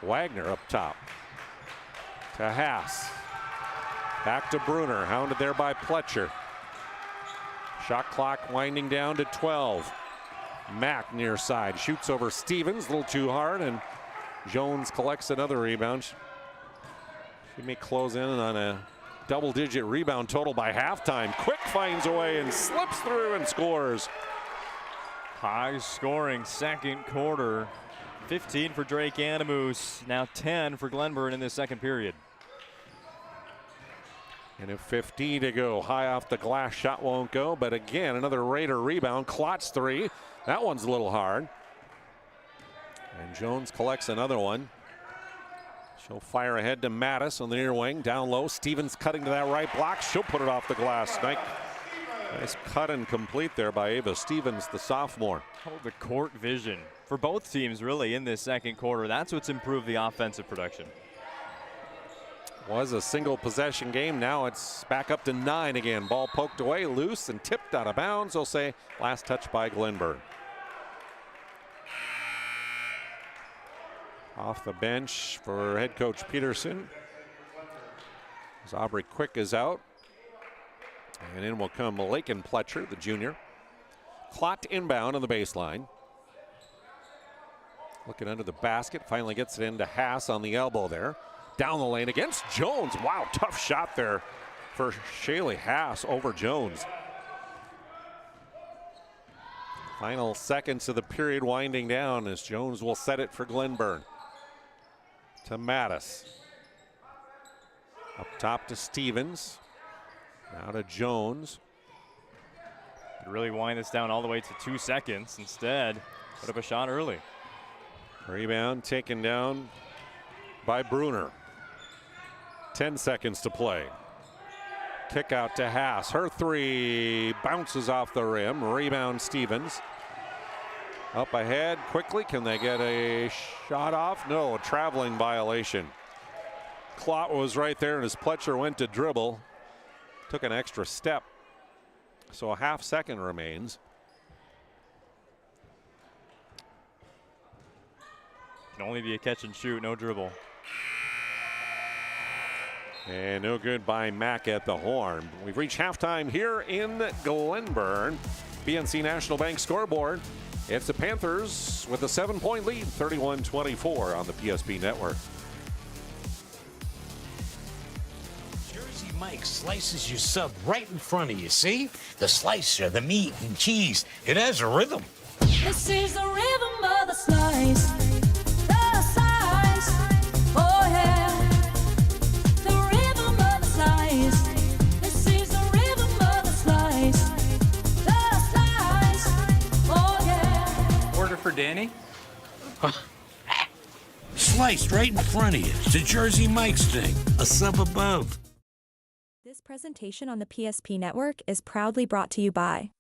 Wagner up top to Haas. Back to Bruner, hounded there by Pletcher. Shot clock winding down to 12. Mack near side, shoots over Stevens, a little too hard, and Jones collects another rebound. She may close in on a double-digit rebound total by halftime. Quick finds a way and slips through and scores. High scoring second quarter. 15 for Drake-Anamoose, now 10 for Glenburn in this second period. And a 50 to go. High off the glass, shot won't go, but again, another Raider rebound. Klott's 3. That one's a little hard. And Jones collects another one. She'll fire ahead to Mattis on the near wing. Down low, Stevens cutting to that right block. She'll put it off the glass. Nice cut and complete there by Ava Stevens, the sophomore. Oh, the court vision for both teams really in this second quarter. That's what's improved the offensive production. Was a single possession game. Now it's back up to 9 again. Ball poked away, loose and tipped out of bounds. They'll say last touch by Glenburn. Off the bench for head coach Peterson, as Aubrey Quick is out. And in will come Laken Pletcher, the junior. Clot inbound on the baseline. Looking under the basket, finally gets it into Haas on the elbow there. Down the lane against Jones. Wow, tough shot there for Shaylee Haas over Jones. Final seconds of the period winding down as Jones will set it for Glenburn. To Mattis. Up top to Stevens. Now to Jones. Could really wind this down all the way to 2 seconds. Instead, put up a shot early. Rebound taken down by Bruner. 10 seconds to play. Kick out to Haas. Her three bounces off the rim. Rebound Stevens. Up ahead quickly. Can they get a shot off? No, a traveling violation. Clot was right there, and as Pletcher went to dribble, took an extra step. So a half second remains. Can only be a catch and shoot, no dribble. And no good by Mack at the horn. We've reached halftime here in Glenburn. BNC National Bank scoreboard. It's the Panthers with a 7-point lead, 31-24 on the PSP network. Jersey Mike slices your sub right in front of you, see? The slicer, the meat and cheese, it has a rhythm. This is the rhythm of the slice. The slice. Oh yeah. The rhythm of the slice. This is the rhythm of the slice. The slice. Oh yeah. Order for Danny? Sliced right in front of you. It's a Jersey Mike's thing. A sub above. This presentation on the PSP network is proudly brought to you by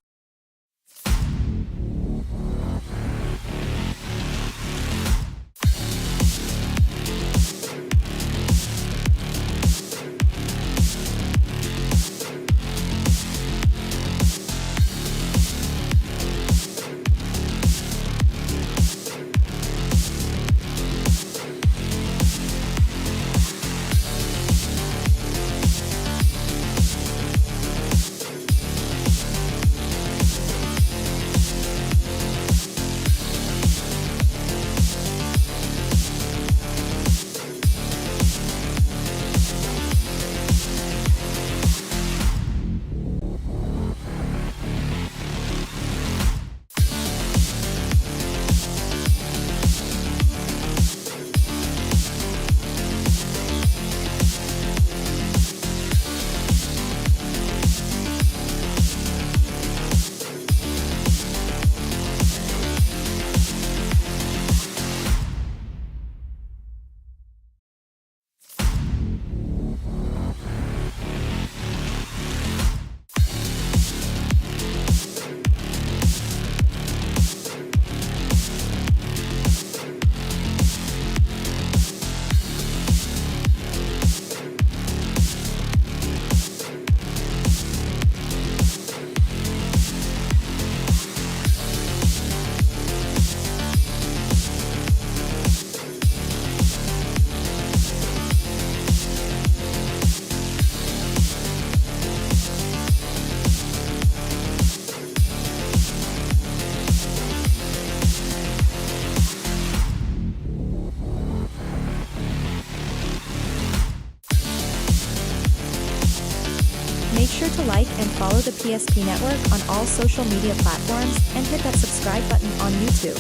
Make sure to like and follow the PSP network on all social media platforms and hit that subscribe button on YouTube.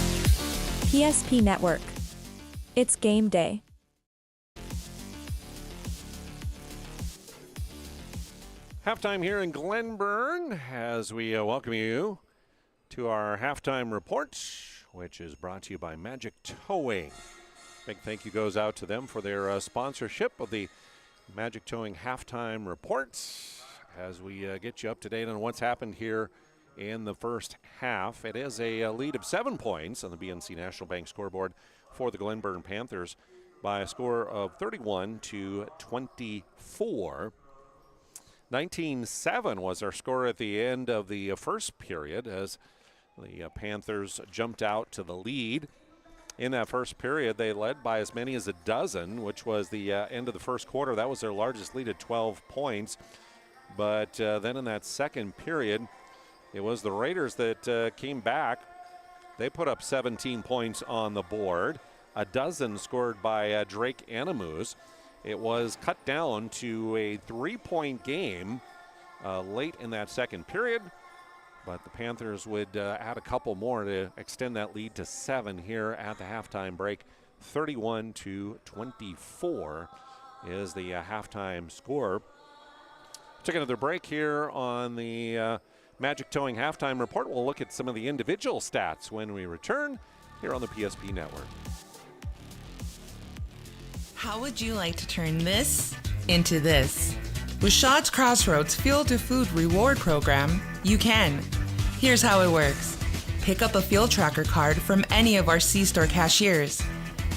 PSP Network. It's game day. Halftime here in Glenburn as we welcome you to our halftime report, which is brought to you by Magic Towing. Big thank you goes out to them for their sponsorship of the Magic Towing Halftime Report as we get you up to date on what's happened here in the first half. It is a lead of 7 points on the BNC National Bank scoreboard for the Glenburn Panthers by a score of 31-24. 19-7 was our score at the end of the first period as the Panthers jumped out to the lead. In that first period, they led by as many as a dozen, which was the end of the first quarter. That was their largest lead at 12 points. But then in that second period, it was the Raiders that came back. They put up 17 points on the board. A dozen scored by Drake-Anamoose. It was cut down to a 3-point game late in that second period. But the Panthers would add a couple more to extend that lead to 7 here at the halftime break. 31-24 is the halftime score. Took another break here on the Magic Towing Halftime Report. We'll look at some of the individual stats when we return here on the PSP Network. How would you like to turn this into this? With Shots Crossroads Fuel to Food Reward Program, you can. Here's how it works. Pick up a fuel tracker card from any of our C-store cashiers.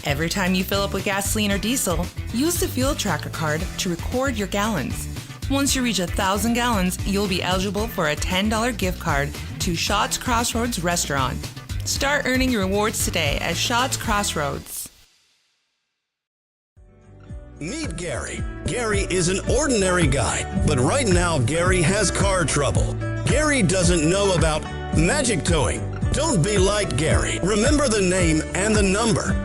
Every time you fill up with gasoline or diesel, use the fuel tracker card to record your gallons. Once you reach 1,000 gallons, you'll be eligible for a $10 gift card to Shots Crossroads Restaurant. Start earning your rewards today at Shots Crossroads. Meet Gary. Gary is an ordinary guy, but right now Gary has car trouble. Gary doesn't know about magic towing. Don't be like Gary. Remember the name and the number.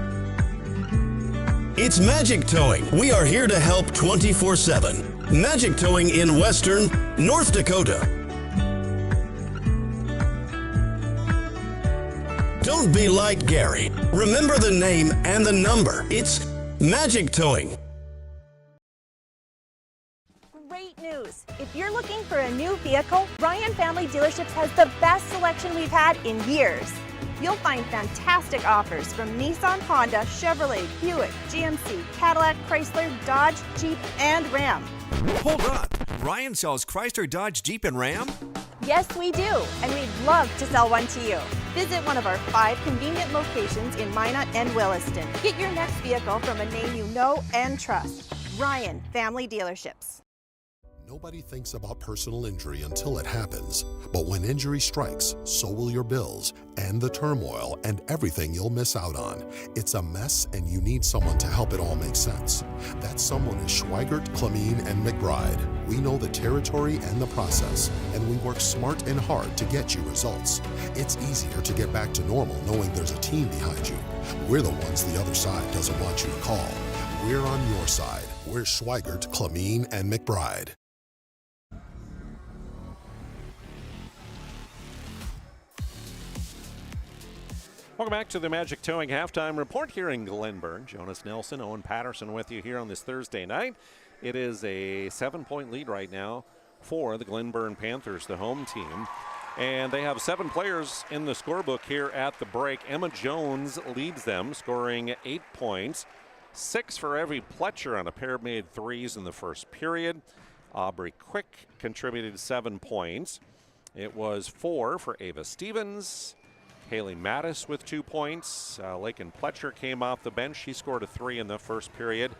It's Magic Towing. We are here to help 24/7. Magic Towing in Western North Dakota. Don't be like Gary. Remember the name and the number. It's Magic Towing. Great news! If you're looking for a new vehicle, Ryan Family Dealerships has the best selection we've had in years. You'll find fantastic offers from Nissan, Honda, Chevrolet, Buick, GMC, Cadillac, Chrysler, Dodge, Jeep, and Ram. Hold up! Ryan sells Chrysler, Dodge, Jeep, and Ram? Yes, we do, and we'd love to sell one to you. Visit one of our 5 convenient locations in Minot and Williston. Get your next vehicle from a name you know and trust. Ryan Family Dealerships. Nobody thinks about personal injury until it happens. But when injury strikes, so will your bills and the turmoil and everything you'll miss out on. It's a mess and you need someone to help it all make sense. That someone is Schweigert, Clemene, and McBride. We know the territory and the process, and we work smart and hard to get you results. It's easier to get back to normal knowing there's a team behind you. We're the ones the other side doesn't want you to call. We're on your side. We're Schweigert, Clemene, and McBride. Welcome back to the Magic Towing Halftime Report here in Glenburn. Jonas Nelson, Owen Patterson with you here on this Thursday night. It is a 7-point lead right now for the Glenburn Panthers, the home team. And they have 7 players in the scorebook here at the break. Emma Jones leads them, scoring 8 points. 6 for Evie Pletcher on a pair of made threes in the first period. Aubrey Quick contributed 7 points. It was 4 for Ava Stevens. Haley Mattis with 2 points. Lakin Pletcher came off the bench. She scored a 3 in the first period.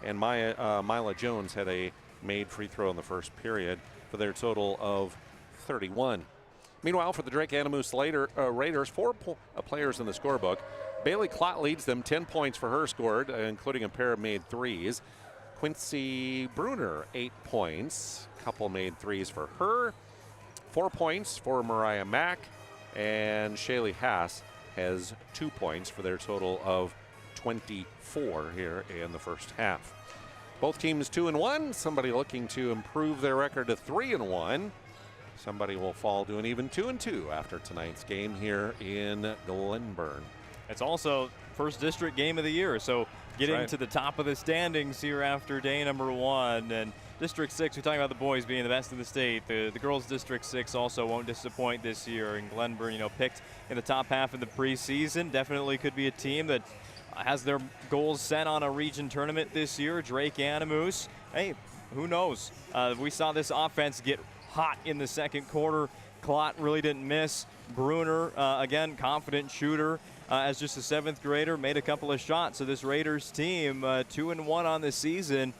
And Mila Jones had a made free throw in the first period for their total of 31. Meanwhile, for the Drake-Anamoose Raiders, 4 players in the scorebook. Bailey Klott leads them, 10 points for her scored, including a pair of made threes. Quincy Bruner, 8 points. Couple made threes for her. 4 points for Mariah Mack. And Shaylee Haas has 2 points for their total of 24 here in the first half. Both teams 2-1. Somebody looking to improve their record to 3-1. Somebody will fall to an even 2-2 after tonight's game here in Glenburn. It's also first district game of the year, so getting to the top of the standings here after day number 1. And District 6, we're talking about the boys being the best in the state. The girls' District 6 also won't disappoint this year. And Glenburn, picked in the top half of the preseason. Definitely could be a team that has their goals set on a region tournament this year. Drake-Anamoose, hey, who knows? We saw this offense get hot in the second quarter. Klott really didn't miss. Bruner, again, confident shooter. As just a 7th grader, made a couple of shots. So this Raiders team, 2-1 on the season.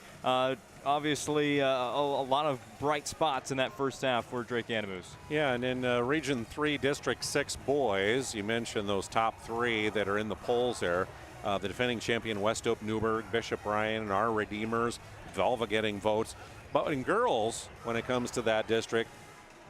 Obviously, a lot of bright spots in that first half for Drake-Anamoose. Yeah, and in Region 3, District 6 boys, you mentioned those top 3 that are in the polls there. The defending champion, West Hope, Newburgh, Bishop Ryan, and our Redeemers, Velva getting votes. But in girls, when it comes to that district,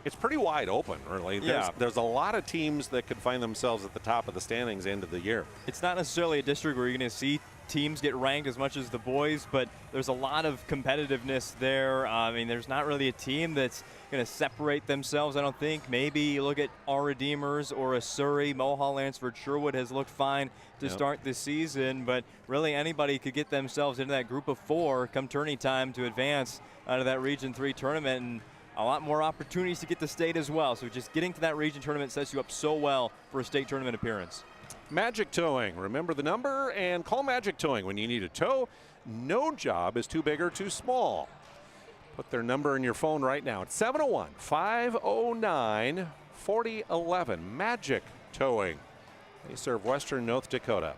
it's pretty wide open, really. There's a lot of teams that could find themselves at the top of the standings end of the year. It's not necessarily a district where you're going to see teams get ranked as much as the boys, but there's a lot of competitiveness there. I mean, there's not really a team that's going to separate themselves, I don't think. Maybe you look at our Redeemers or a Surrey. Mulhall, Lansford, Sherwood has looked fine to start this season, but really anybody could get themselves into that group of 4 come tourney time to advance out of that Region 3 tournament, and a lot more opportunities to get to state as well. So just getting to that region tournament sets you up so well for a state tournament appearance. Magic Towing. Remember the number and call Magic Towing when you need a tow. No job is too big or too small. Put their number in your phone right now. It's 701-509-4011. Magic Towing. They serve Western North Dakota.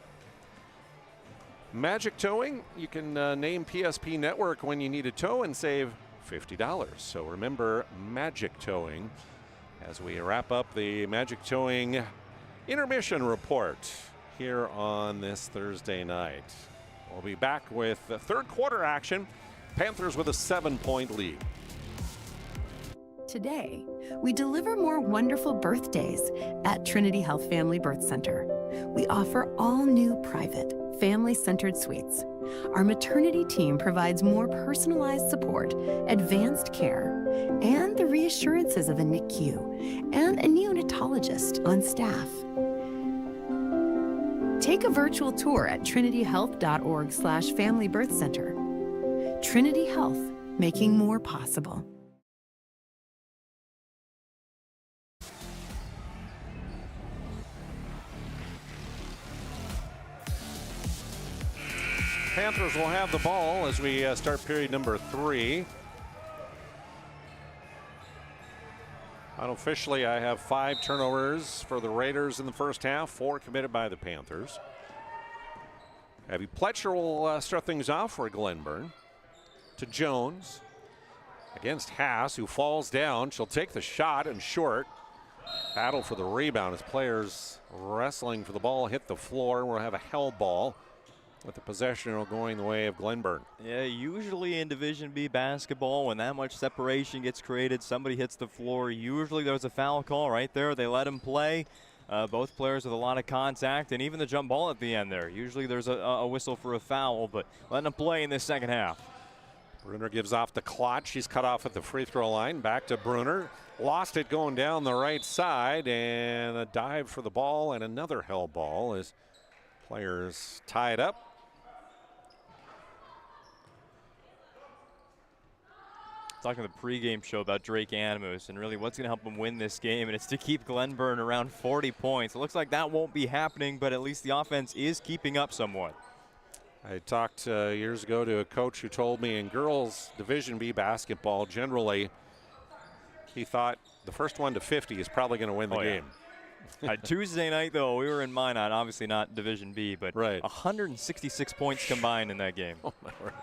Magic Towing, you can name PSP Network when you need a tow and save $50. So remember Magic Towing as we wrap up the Magic Towing intermission report here on this Thursday night. We'll be back with the third quarter action. Panthers with a 7-point lead. Today, we deliver more wonderful birthdays at Trinity Health Family Birth Center. We offer all new private, family-centered suites. Our maternity team provides more personalized support, advanced care, and the reassurances of a NICU and a neonatologist on staff. Take a virtual tour at trinityhealth.org/Family Birth Center. Trinity Health, making more possible. Panthers will have the ball as we start period number 3. Unofficially, I have 5 turnovers for the Raiders in the first half, 4 committed by the Panthers. Abby Pletcher will start things off for Glenburn. To Jones against Haas, who falls down. She'll take the shot and short. Battle for the rebound as players wrestling for the ball hit the floor. We'll have a held ball with the possession going the way of Glenburn. Yeah, usually in Division B basketball, when that much separation gets created, somebody hits the floor. Usually there's a foul call right there. They let him play. Both players with a lot of contact, and even the jump ball at the end there. Usually there's a whistle for a foul, but letting them play in this second half. Bruner gives off to Klott. She's cut off at the free throw line. Back to Bruner. Lost it going down the right side, and a dive for the ball and another held ball as players tie it up. Talking to the pregame show about Drake-Anamoose and really what's going to help them win this game, and it's to keep Glenburn around 40 points. It looks like that won't be happening, but at least the offense is keeping up somewhat. I talked years ago to a coach who told me in girls Division B basketball, generally, he thought the first one to 50 is probably going to win the game. Tuesday night, though, we were in Minot, obviously not Division B, but 166 points combined in that game. Oh, my word.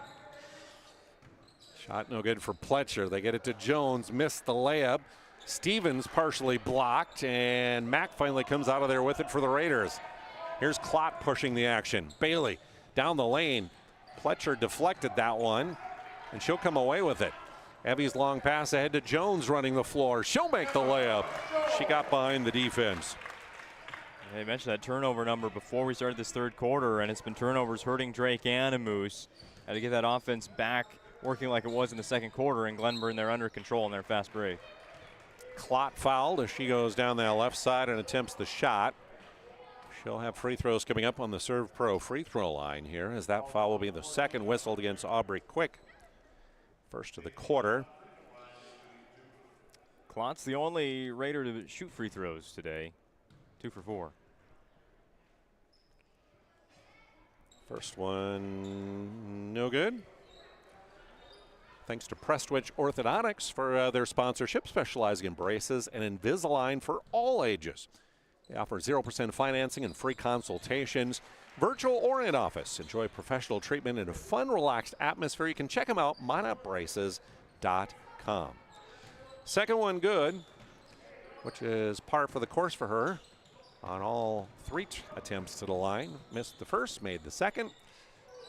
Shot no good for Pletcher. They get it to Jones, missed the layup. Stevens partially blocked, and Mack finally comes out of there with it for the Raiders. Here's Klott pushing the action. Bailey down the lane. Pletcher deflected that one, and she'll come away with it. Evie's long pass ahead to Jones running the floor. She'll make the layup. She got behind the defense. They mentioned that turnover number before we started this third quarter, and it's been turnovers hurting Drake-Anamoose. Had to get that offense back working like it was in the second quarter, and Glenburn, they're under control in their fast break. Klott fouled as she goes down that left side and attempts the shot. She'll have free throws coming up on the Serve Pro free throw line here, as that foul will be the second whistled against Aubrey Quick. First of the quarter. Klott's the only Raider to shoot free throws today. 2 for 4. First one, no good. Thanks to Prestwich Orthodontics for their sponsorship, specializing in braces and Invisalign for all ages. They offer 0% financing and free consultations, virtual or in office. Enjoy professional treatment in a fun, relaxed atmosphere. You can check them out, mineupbraces.com. Second one good, which is par for the course for her on all 3 attempts to the line. Missed the first, made the second.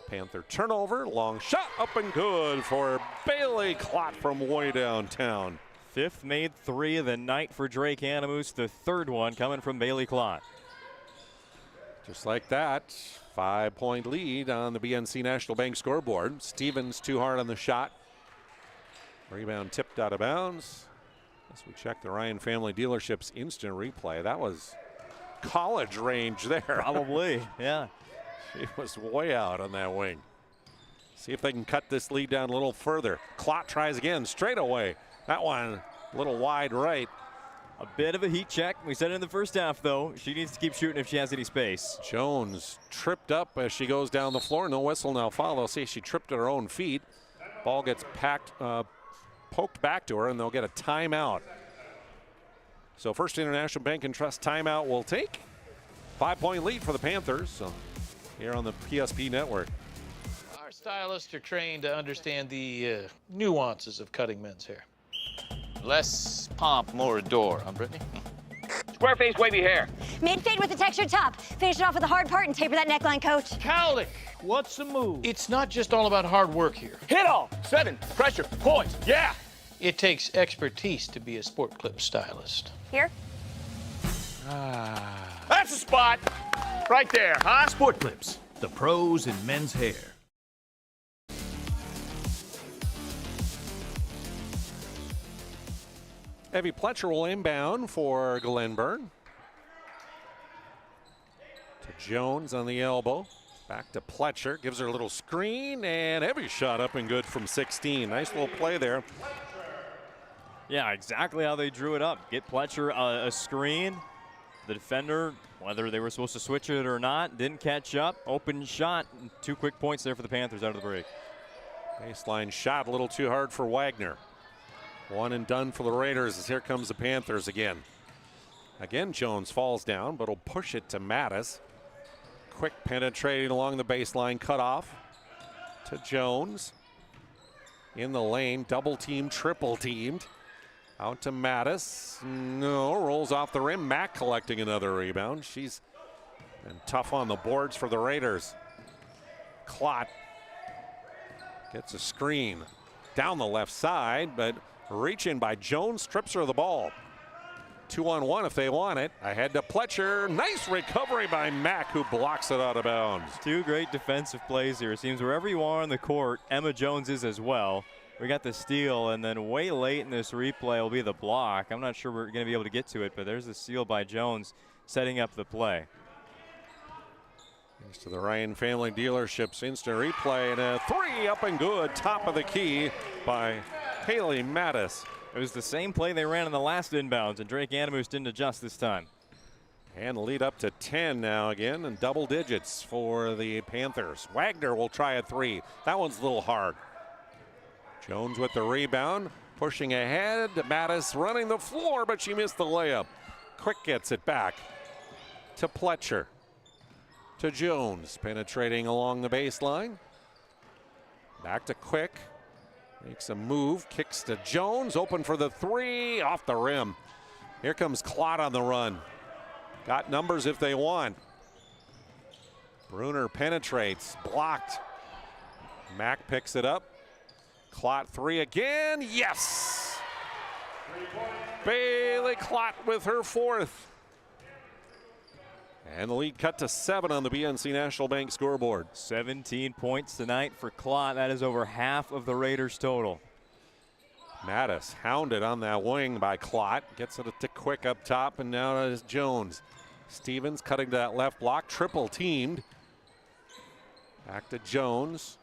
Panther turnover, long shot up and good for Bailey Klott from way downtown. 5th made 3 of the night for Drake-Anamoose. The 3rd one coming from Bailey Klott. Just like that, 5-point lead on the BNC National Bank scoreboard. Stevens too hard on the shot. Rebound tipped out of bounds. As we check the Ryan Family Dealerships instant replay, that was college range there. Probably, yeah. She was way out on that wing. See if they can cut this lead down a little further. Klott tries again, straight away. That one a little wide right. A bit of a heat check. We said it in the first half, though. She needs to keep shooting if she has any space. Jones tripped up as she goes down the floor. No whistle, now foul. They'll see she tripped at her own feet. Ball gets poked back to her, and they'll get a timeout. So First International Bank and Trust timeout will take. 5-point lead for the Panthers. So here on the PSP network. Our stylists are trained to understand the nuances of cutting men's hair. Less pomp, more adore, huh, Brittany? Square face, wavy hair. Mid-fade with a textured top. Finish it off with a hard part and taper that neckline, coach. Cowlick, what's the move? It's not just all about hard work here. Hit all. 7. Pressure. Points. Yeah. It takes expertise to be a sport clip stylist. Here? That's the spot. Right there, huh? Sport Clips, the pros in men's hair. Evie Pletcher will inbound for Glenburn. To Jones on the elbow. Back to Pletcher. Gives her a little screen, and Evie shot up and good from 16. Nice little play there. Yeah, exactly how they drew it up. Get Pletcher a screen. The defender, whether they were supposed to switch it or not, didn't catch up. Open shot. 2 quick points there for the Panthers out of the break. Baseline shot a little too hard for Wagner. One and done for the Raiders as here comes the Panthers again. Again, Jones falls down, but will push it to Mattis. Quick penetrating along the baseline, cut off to Jones. In the lane, double teamed, triple teamed. Out to Mattis. No, rolls off the rim. Mack collecting another rebound. She's been tough on the boards for the Raiders. Klott gets a screen down the left side, but reach in by Jones, strips her of the ball. 2-on-1 if they want it. Ahead to Pletcher. Nice recovery by Mack, who blocks it out of bounds. 2 great defensive plays here. It seems wherever you are on the court, Emma Jones is as well. We got the steal, and then way late in this replay will be the block. I'm not sure we're going to be able to get to it, but there's the steal by Jones setting up the play. Thanks to the Ryan Family Dealerships instant replay, and a 3 up and good, top of the key by Haley Mattis. It was the same play they ran in the last inbounds, and Drake-Anamoose didn't adjust this time. And lead up to 10 now again, and double digits for the Panthers. Wagner will try a 3. That one's a little hard. Jones with the rebound, pushing ahead. Mattis running the floor, but she missed the layup. Quick gets it back to Pletcher. To Jones, penetrating along the baseline. Back to Quick. Makes a move, kicks to Jones, open for the 3, off the rim. Here comes Klott on the run. Got numbers if they want. Bruner penetrates, blocked. Mack picks it up. Klott 3 again, yes! Bailey Klott with her 4th. And the lead cut to 7 on the BNC National Bank scoreboard. 17 points tonight for Klott. That is over half of the Raiders' total. Mattis hounded on that wing by Klott. Gets it to Quick up top, and now it is Jones. Stevens cutting to that left block, triple teamed. Back to Jones.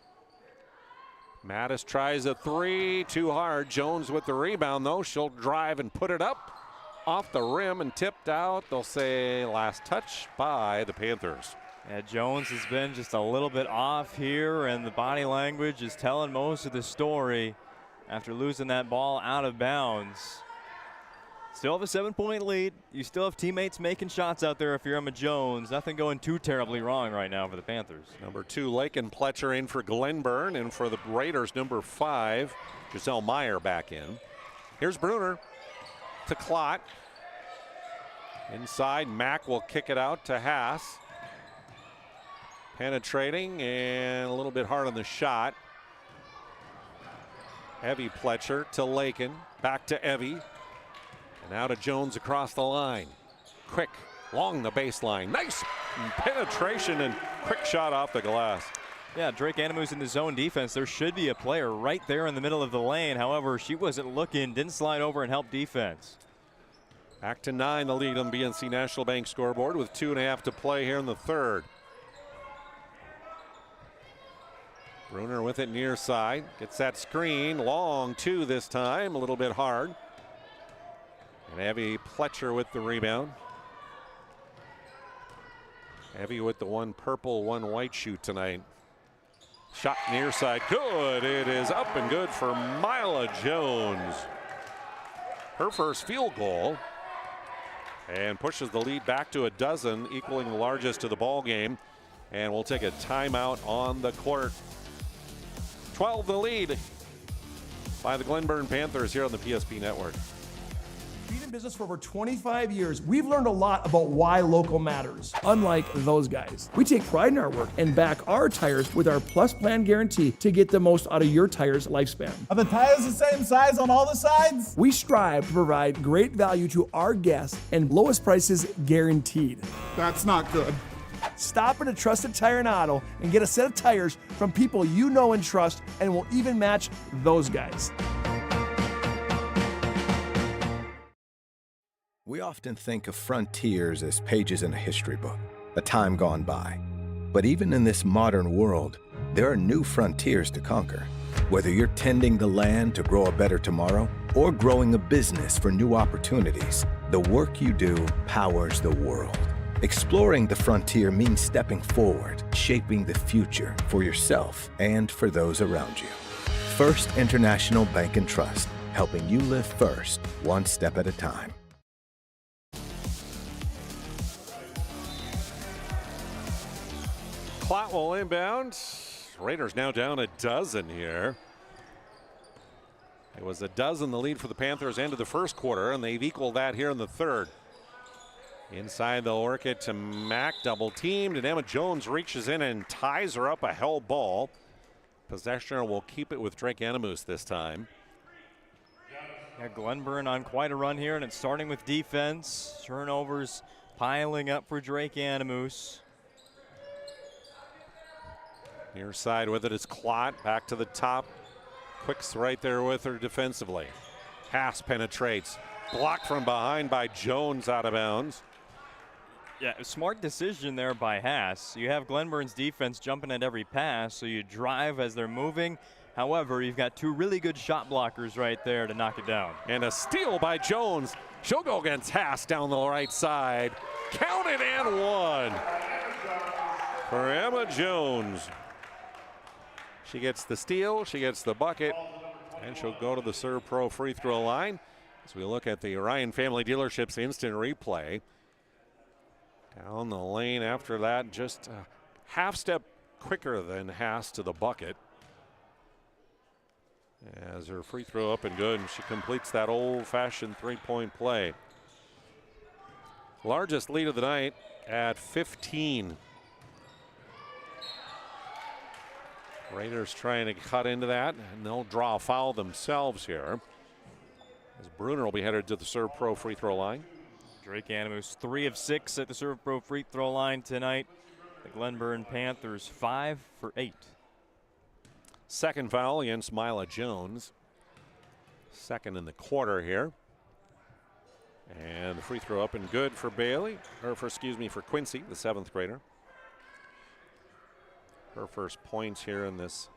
Mattis tries a 3, too hard. Jones with the rebound, though. She'll drive and put it up. Off the rim and tipped out. They'll say last touch by the Panthers. Yeah, Jones has been just a little bit off here, and the body language is telling most of the story after losing that ball out of bounds. Still have a 7-point lead. You still have teammates making shots out there if you're Emma Jones. Nothing going too terribly wrong right now for the Panthers. Number 2, Lakin Pletcher in for Glenburn, and for the Raiders, number 5, Giselle Meyer back in. Here's Bruner to Klott. Inside, Mack will kick it out to Haas. Penetrating and a little bit hard on the shot. Evie Pletcher to Lakin. Back to Evie. And now to Jones across the line. Quick, along the baseline. Nice penetration and quick shot off the glass. Yeah, Drake-Anamoose in the zone defense. There should be a player right there in the middle of the lane. However, she wasn't looking, didn't slide over and help defense. Back to 9, the lead on the BNC National Bank scoreboard with 2.5 to play here in the third. Bruner with it near side. Gets that screen. Long 2 this time. A little bit hard. And Evie Pletcher with the rebound. Evie with the 1 purple, 1 white shoot tonight. Shot near side. Good. It is up and good for Mila Jones. Her first field goal. And pushes the lead back to 12, equaling the largest of the ball game. And we'll take a timeout on the court. 12 the lead by the Glenburn Panthers here on the PSP Network. Been in business for over 25 years, we've learned a lot about why local matters. Unlike those guys, we take pride in our work and back our tires with our Plus Plan guarantee to get the most out of your tire's lifespan. Are the tires the same size on all the sides? We strive to provide great value to our guests and lowest prices guaranteed. That's not good. Stop at a trusted tire and auto and get a set of tires from people you know and trust, and will even match those guys. We often think of frontiers as pages in a history book, a time gone by. But even in this modern world, there are new frontiers to conquer. Whether you're tending the land to grow a better tomorrow or growing a business for new opportunities, the work you do powers the world. Exploring the frontier means stepping forward, shaping the future for yourself and for those around you. First International Bank and Trust, helping you live first, one step at a time. Klott will inbound. Raiders now down 12 here. It was 12 the lead for the Panthers end of the first quarter, and they've equaled that here in the third. Inside, they'll work it to Mack, double teamed, and Emma Jones reaches in and ties her up a held ball. Possession will keep it with Drake-Anamoose this time. Yeah, Glenburn on quite a run here, and it's starting with defense. Turnovers piling up for Drake-Anamoose. Near side with it is Klott, back to the top. Quick's right there with her defensively. Haas penetrates. Blocked from behind by Jones, out of bounds. Yeah, a smart decision there by Haas. You have Glenburn's defense jumping at every pass, so you drive as they're moving. However, you've got 2 really good shot blockers right there to knock it down. And a steal by Jones. She'll go against Haas down the right side. Count it and 1 for Emma Jones. She gets the steal, she gets the bucket, and she'll go to the Serve Pro free throw line as we look at the Ryan Family Dealerships instant replay. Down the lane after that, just a half step quicker than Haas to the bucket. As her free throw up and good, and she completes that old-fashioned three-point play. Largest lead of the night at 15. Raiders trying to cut into that, and they'll draw a foul themselves here. As Bruner will be headed to the Serve Pro free throw line. Drake-Anamoose 3 of 6 at the Serve Pro free throw line tonight. The Glenburn Panthers 5 for 8. Second foul against Mila Jones. Second in the quarter here. And the free throw up and good for Bailey, or for Quincy, the 7th grader. Her first points here in this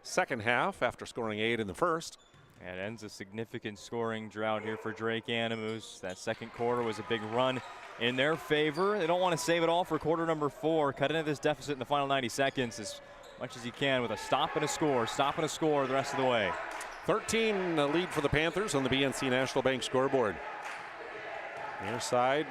second half after scoring 8 in the first. And ends a significant scoring drought here for Drake-Anamoose. That second quarter was a big run in their favor. They don't want to save it all for quarter number 4. Cut into this deficit in the final 90 seconds as much as you can with a stop and a score the rest of the way. 13 lead for the Panthers on the BNC National Bank scoreboard. Near side,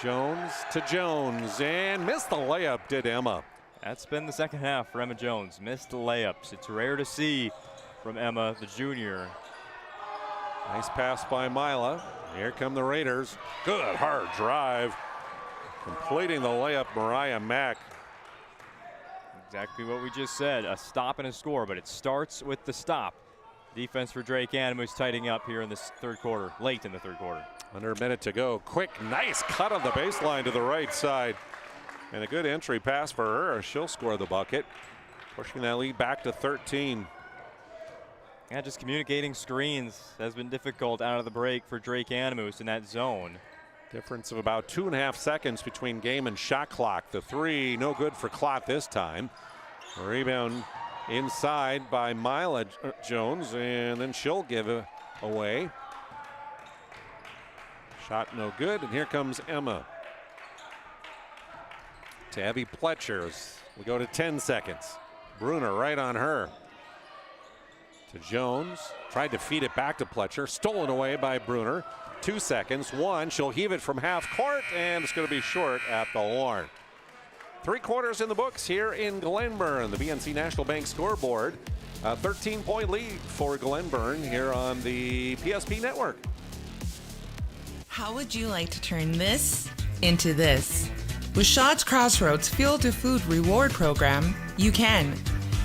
Jones to Jones, and missed the layup, did Emma. That's been the second half for Emma Jones. Missed layups. It's rare to see from Emma, the junior. Nice pass by Mila. Here come the Raiders. Good hard drive. Completing the layup, Mariah Mack. Exactly what we just said, a stop and a score, but it starts with the stop. Defense for Drake-Anamoose tightening up here in this third quarter, late in the third quarter. Under a minute to go. Quick, nice cut on the baseline to the right side. And a good entry pass for her. She'll score the bucket, pushing that lead back to 13. Yeah, just communicating screens has been difficult out of the break for Drake-Anamoose in that zone. Difference of about 2.5 seconds between game and shot clock. The three, no good for Clot this time. A rebound inside by Mila Jones, and then she'll give it away. Shot no good, and here comes Emma. To Abby Pletcher. We go to 10 seconds. Bruner right on her. To Jones. Tried to feed it back to Pletcher. Stolen away by Bruner. 2 seconds. 1. She'll heave it from half court, and it's going to be short at the horn. 3 quarters in the books here in Glenburn. The BNC National Bank scoreboard. A 13-point lead for Glenburn here on the PSP network. How would you like to turn this into this? With Shaw's Crossroads Fuel to Food reward program, you can.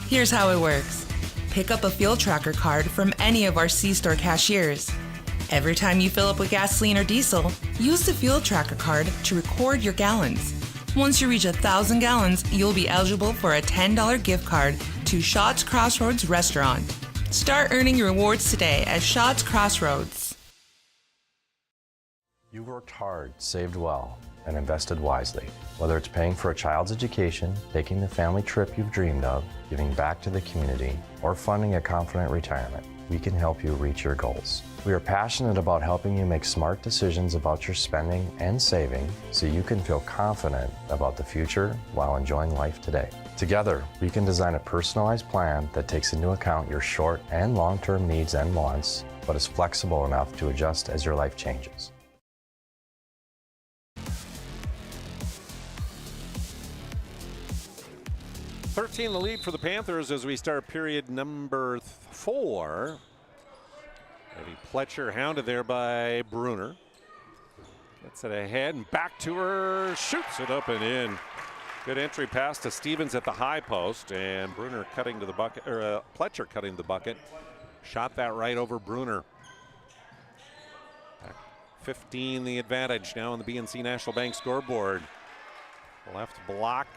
Here's how it works. Pick up a fuel tracker card from any of our C-store cashiers. Every time you fill up with gasoline or diesel, use the fuel tracker card to record your gallons. Once you reach 1,000 gallons, you'll be eligible for a $10 gift card to Shaw's Crossroads restaurant. Start earning your rewards today at Shaw's Crossroads. You worked hard, saved well, and invested wisely. Whether it's paying for a child's education, taking the family trip you've dreamed of, giving back to the community, or funding a confident retirement, we can help you reach your goals. We are passionate about helping you make smart decisions about your spending and saving so you can feel confident about the future while enjoying life today. Together, we can design a personalized plan that takes into account your short and long-term needs and wants, but is flexible enough to adjust as your life changes. The lead for the Panthers as we start period number 4. Eddie Pletcher hounded there by Bruner. Gets it ahead and back to her. Shoots it up and in. Good entry pass to Stevens at the high post, and Bruner cutting to the bucket, or Pletcher cutting the bucket. Shot that right over Bruner. 15 the advantage now on the BNC National Bank scoreboard. Left block.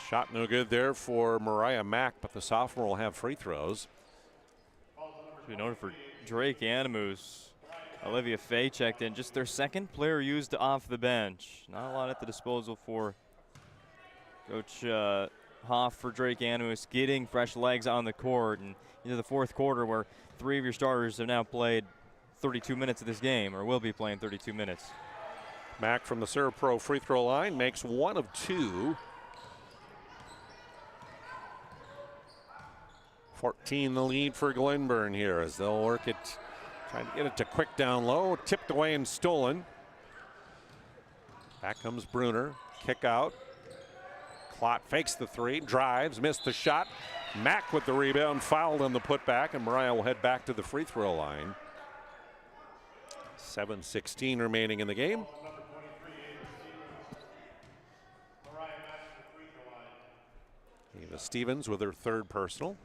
Shot no good there for Mariah Mack, but the sophomore will have free throws. Be noted for Drake-Anamoose. Olivia Fay checked in. Just their second player used off the bench. Not a lot at the disposal for Coach Hoff for Drake-Anamoose, getting fresh legs on the court and into the fourth quarter where 3 of your starters have now played 32 minutes of this game, or will be playing 32 minutes. Mack from the Serve Pro free throw line makes 1 of 2. 14 the lead for Glenburn here as they'll work it, trying to get it to Quick down low, tipped away and stolen. Back comes Bruner, kick out. Clot fakes the 3, drives, missed the shot. Mack with the rebound, fouled on the putback, and Mariah will head back to the free throw line. 7:16 remaining in the game. Eva Stevens with her 3rd personal.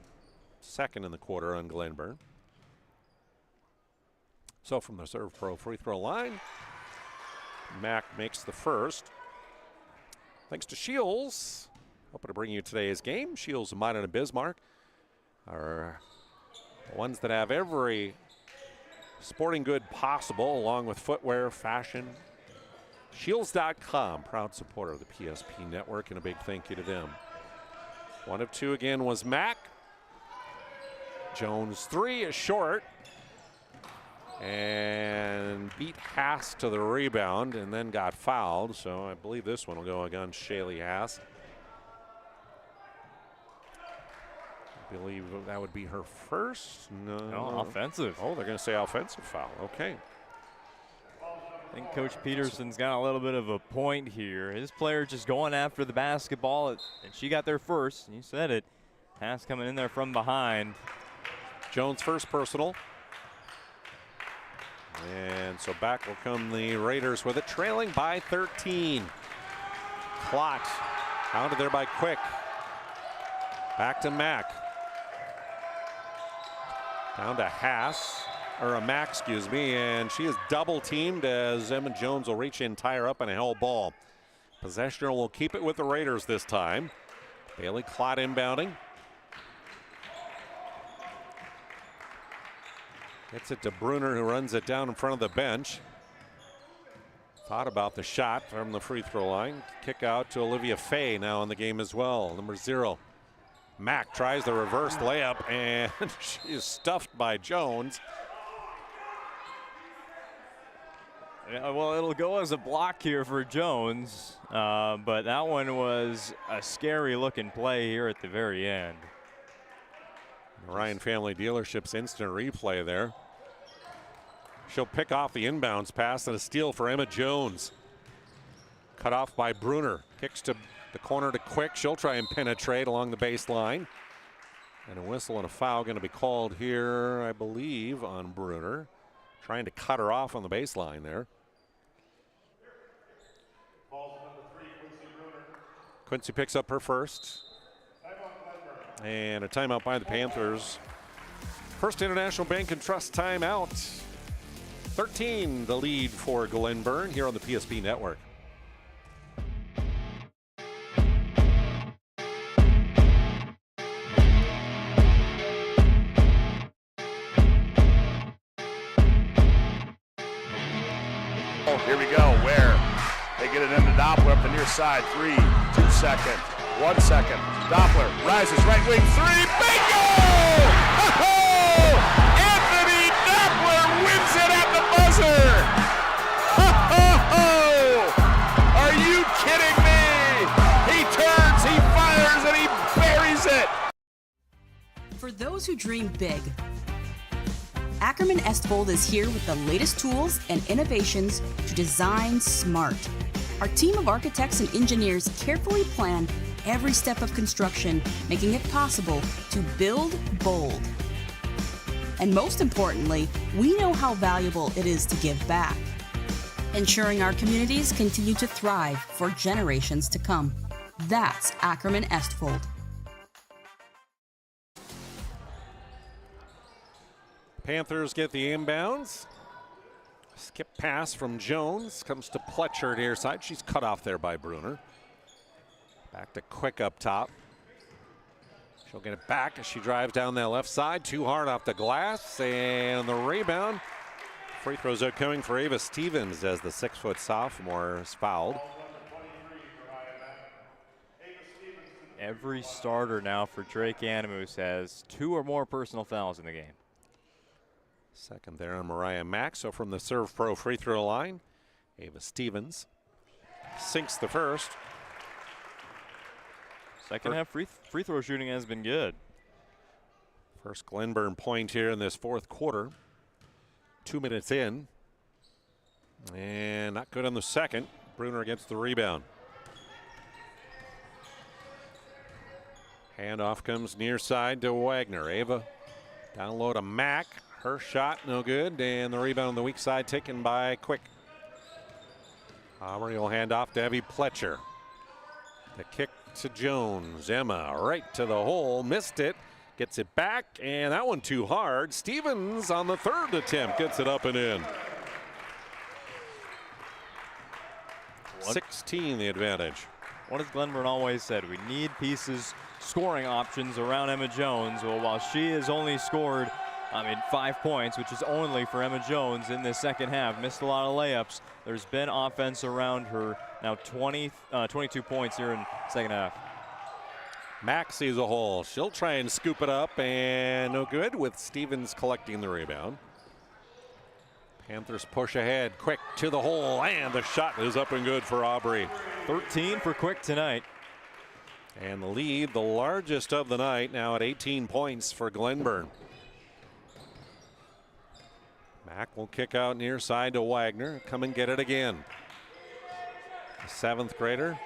2nd in the quarter on Glenburn. So from the Serve Pro free throw line, Mack makes the first. Thanks to Shields. Hoping to bring you today's game. Shields of Minot and Bismarck are the ones that have every sporting good possible, along with footwear, fashion. Shields.com, proud supporter of the PSP network, and a big thank you to them. 1 of 2 again was Mack. Jones 3 is short. and beat Haas to the rebound and then got fouled. So I believe this one will go against Shaylee Haas. I believe that would be her first. No, offensive. Oh, they're going to say offensive foul. Okay. I think Coach Peterson's got a little bit of a point here. His player just going after the basketball, and she got there first. You said it. Haas coming in there from behind. Jones first personal. And so back will come the Raiders with it, trailing by 13. Clot counted there by Quick. Back to Mack. Down to Haas, or a Mack, excuse me, and she is double teamed as Emma Jones will reach in, tie her up, and a held ball. Possession will keep it with the Raiders this time. Bailey Clot inbounding. Gets it to Bruner, who runs it down in front of the bench. Thought about the shot from the free throw line. Kick out to Olivia Fay now in the game as well, number 0. Mack tries the reverse layup, and she is stuffed by Jones. Yeah, well, it'll go as a block here for Jones, but that one was a scary looking play here at the very end. Ryan Family Dealerships instant replay there. She'll pick off the inbounds pass and a steal for Emma Jones. Cut off by Bruner. Kicks to the corner to Quick. She'll try and penetrate along the baseline. And a whistle and a foul going to be called here, I believe, on Bruner. Trying to cut her off on the baseline there. Quincy picks up her first. And a timeout by the Panthers. First International Bank and Trust timeout. 13 the lead for Glenburn here on the PSP Network. Oh, here we go. Where they get it into Doppler up the near side. 3, 2 seconds, 1 second. Doppler rises right wing 3. Bingo! Oh! Anthony Doppler wins it at the buzzer. Oh! Are you kidding me? He turns, he fires, and he buries it. For those who dream big, Ackerman Estvold is here with the latest tools and innovations to design smart. Our team of architects and engineers carefully plan every step of construction, making it possible to build bold. And most importantly, we know how valuable it is to give back, ensuring our communities continue to thrive for generations to come. That's Ackerman Estvold. Panthers get the inbounds. Skip pass from Jones. Comes to Pletcher near side. She's cut off there by Bruner. Back to Quick up top. She'll get it back as she drives down that left side. Too hard off the glass. And the rebound. Free throws are coming for Ava Stevens as the 6-foot sophomore is fouled. Every starter now for Drake-Anamoose has 2 or more personal fouls in the game. Second there on Mariah Mack. So from the Serve Pro free throw line, Ava Stevens sinks the first. Second half free throw shooting has been good. First Glenburn point here in this fourth quarter. 2 minutes in. And not good on the second. Bruner gets the rebound. Handoff comes near side to Wagner. Ava down low to Mack. Her shot no good, and the rebound on the weak side taken by Quick. Aubrey will hand off to Evie Pletcher. The kick to Jones. Emma right to the hole, missed it, gets it back, and that one too hard. Stevens on the third attempt gets it up and in. 16 the advantage. What has Glenburn always said? We need pieces, scoring options around Emma Jones. Well, while she has only scored 5 points, which is only for Emma Jones in this second half. Missed a lot of layups. There's been offense around her. Now 22 points here in second half. Mack sees a hole. She'll try and scoop it up, and no good with Stevens collecting the rebound. Panthers push ahead, Quick to the hole, and the shot is up and good for Aubrey. 13 for Quick tonight. And the lead, the largest of the night, now at 18 points for Glenburn. Mack will kick out near side to Wagner. Come and get it again. The 7th grader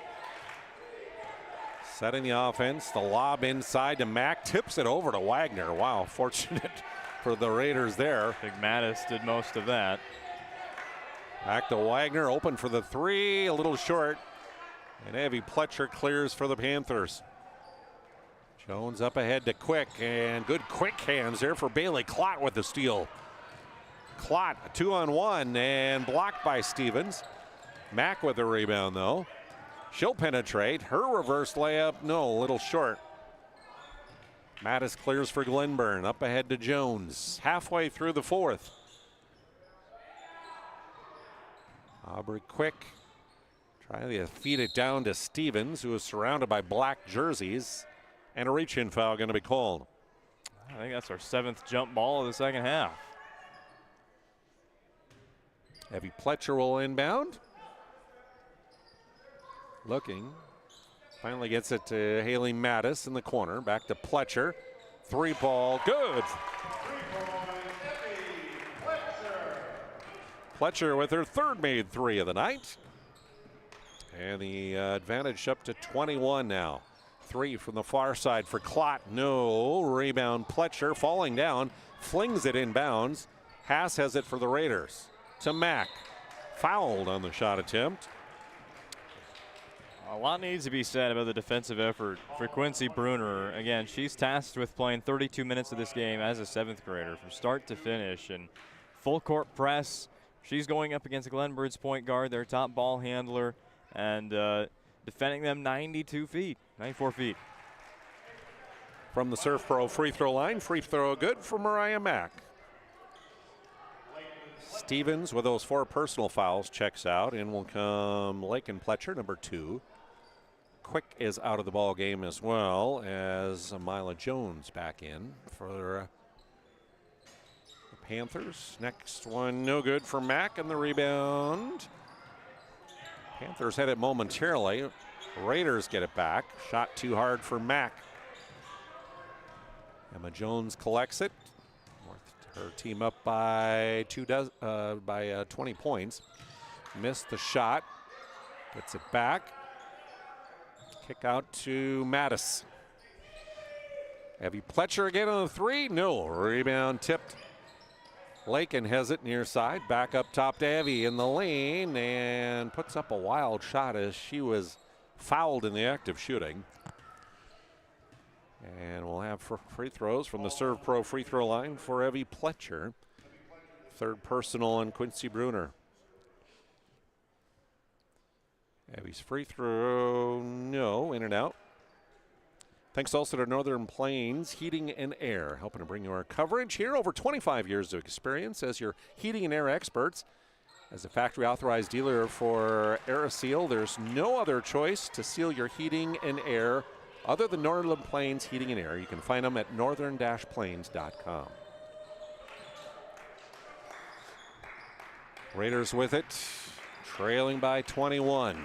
setting the offense. The lob inside to Mack. Tips it over to Wagner. Wow, fortunate for the Raiders there. I think Mattis did most of that. Back to Wagner, open for the 3, a little short. And Evie Pletcher clears for the Panthers. Jones up ahead to Quick, and good quick hands there for Bailey Klott with the steal. Klott, a 2-on-1, and blocked by Stevens. Mack with the rebound, though. She'll penetrate. Her reverse layup, no, a little short. Mattis clears for Glenburn. Up ahead to Jones. Halfway through the 4th. Aubrey Quick trying to feed it down to Stevens, who is surrounded by black jerseys. And a reach-in foul going to be called. I think that's our 7th jump ball of the second half. Evie Pletcher will inbound. Looking. Finally gets it to Haley Mattis in the corner. Back to Pletcher. 3-ball. Good. Pletcher with her 3rd made 3 of the night. And the advantage up to 21 now. 3 from the far side for Klott. No. Rebound. Pletcher falling down. Flings it inbounds. Haas has it for the Raiders. To Mack. Fouled on the shot attempt. A lot needs to be said about the defensive effort for Quincy Bruner. Again, she's tasked with playing 32 minutes of this game as a 7th grader from start to finish. And full court press. She's going up against Glenburn's point guard, their top ball handler, and defending them 94 feet. From the Surf Pro free throw line, free throw good for Mariah Mack. Stevens with those 4 personal fouls checks out, and will come Lakin Pletcher, number 2. Quick is out of the ball game as well as Mila Jones back in for the Panthers. Next one no good for Mack, and the rebound. Panthers had it momentarily. Raiders get it back. Shot too hard for Mack. Emma Jones collects it. Her team up by 20 points. Missed the shot. Gets it back. Kick out to Mattis. Evie Pletcher again on the 3. No. Rebound tipped. Lakin has it near side. Back up top to Evie in the lane and puts up a wild shot as she was fouled in the act of shooting. And we'll have free throws from the Serve Pro free throw line for Evie Pletcher. 3rd personal on Quincy Bruner. Evie's free throw, no, in and out. Thanks also to Northern Plains Heating and Air, helping to bring you our coverage here. Over 25 years of experience as your heating and air experts. As a factory authorized dealer for AeroSeal, there's no other choice to seal your heating and air other than Northern Plains Heating and Air. You can find them at northern-plains.com. Raiders with it, trailing by 21.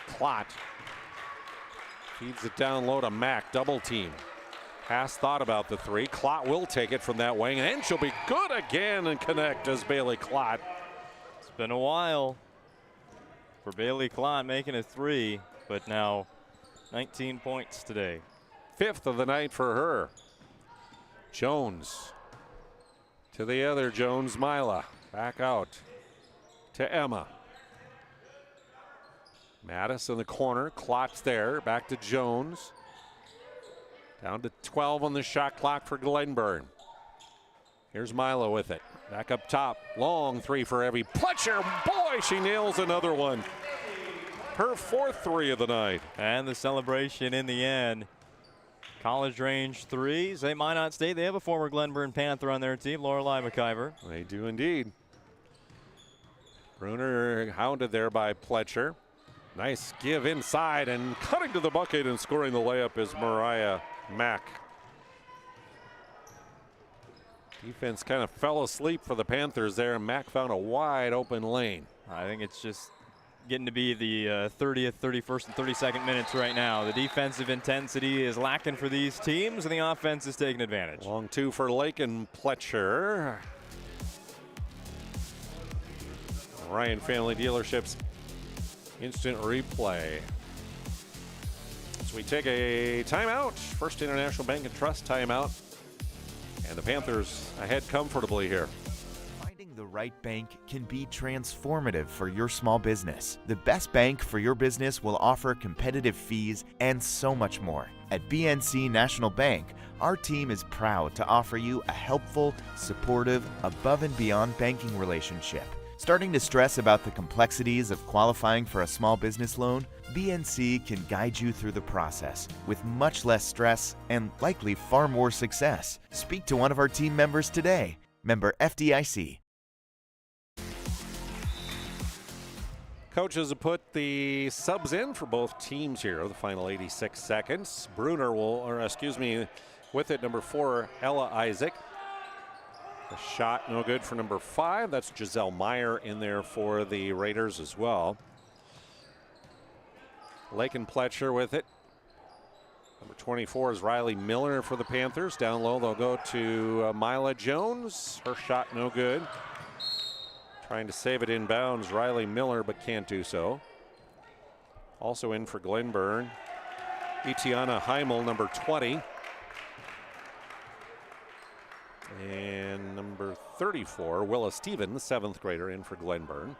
Klott feeds it down low to Mack, double team. Haas thought about the 3. Klott will take it from that wing, and she'll be good again and connect as Bailey Klott. It's been a while for Bailey Klott making a 3, but now 19 points today. 5th of the night for her. Jones to the other Jones, Mila. Back out to Emma. Mattis in the corner. Klott's there. Back to Jones. Down to 12 on the shot clock for Glenburn. Here's Mila with it. Back up top. Long 3 for Evie Pletcher. Boy, she nails another one. Her 4th 3 of the night. And the celebration in the end. College range 3s. St. Minot State, they have a former Glenburn Panther on their team, Lorelei McIver. They do indeed. Bruner hounded there by Pletcher. Nice give inside, and cutting to the bucket and scoring the layup is Mariah Mack. Defense kind of fell asleep for the Panthers there, and Mack found a wide open lane. I think it's just getting to be the 30th, 31st, and 32nd minutes right now. The defensive intensity is lacking for these teams, and the offense is taking advantage. Long two for Lake and Pletcher. Ryan Family Dealerships instant replay. So we take a timeout. First International Bank and Trust timeout. And the Panthers ahead comfortably here. Finding the right bank can be transformative for your small business. The best bank for your business will offer competitive fees and so much more. At BNC National Bank, our team is proud to offer you a helpful, supportive, above and beyond banking relationship. Starting to stress about the complexities of qualifying for a small business loan? BNC can guide you through the process with much less stress and likely far more success. Speak to one of our team members today. Member FDIC. Coaches have put the subs in for both teams here, the final 86 seconds. Bruner with it, number 4, Ella Isaac. The shot no good for number 5. That's Giselle Meyer in there for the Raiders as well. Lake and Pletcher with it. Number 24 is Riley Miller for the Panthers. Down low, they'll go to Mila Jones. Her shot no good. Trying to save it inbounds, Riley Miller, but can't do so. Also in for Glenburn, Etiana Heimel, number 20. And number 34, Willa Stevens, 7th grader, in for Glenburn.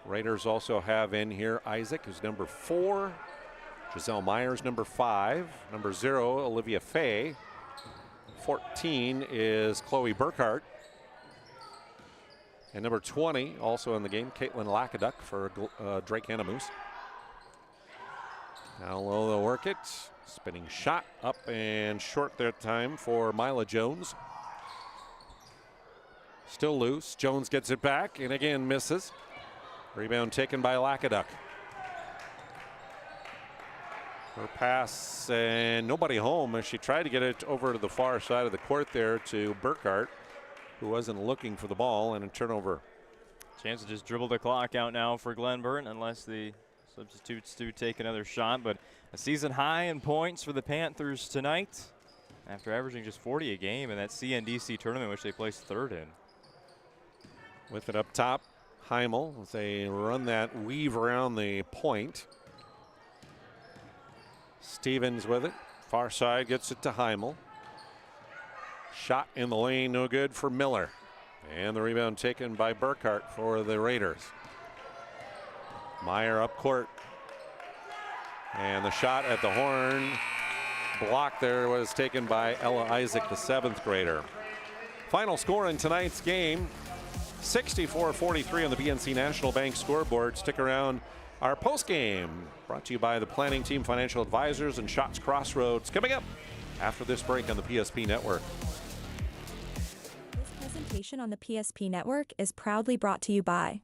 Raiders also have in here Isaac, who's number 4. Giselle Myers, number 5. Number 0, Olivia Fay. 14 is Chloe Burkhart. And number 20, also in the game, Caitlin Lakaduck for Drake-Anamoose. Now low, they'll work it. Spinning shot up and short that time for Mila Jones. Still loose. Jones gets it back and again misses. Rebound taken by Lakaduck. Her pass and nobody home as she tried to get it over to the far side of the court there to Burkhart, who wasn't looking for the ball, and a turnover. Chance to just dribble the clock out now for Glenburn unless the substitutes do take another shot. But a season high in points for the Panthers tonight after averaging just 40 a game in that CNDC tournament, which they placed 3rd in. With it up top, Heimel, as they run that weave around the point. Stevens with it. Far side gets it to Heimel. Shot in the lane, no good for Miller. And the rebound taken by Burkhart for the Raiders. Meyer up court. And the shot at the horn block there was taken by Ella Isaac, the 7th grader. Final score in tonight's game, 64-43 on the BNC National Bank scoreboard. Stick around. Our postgame brought to you by the planning team, financial advisors, and Shots Crossroads coming up after this break on the PSP Network. This presentation on the PSP Network is proudly brought to you by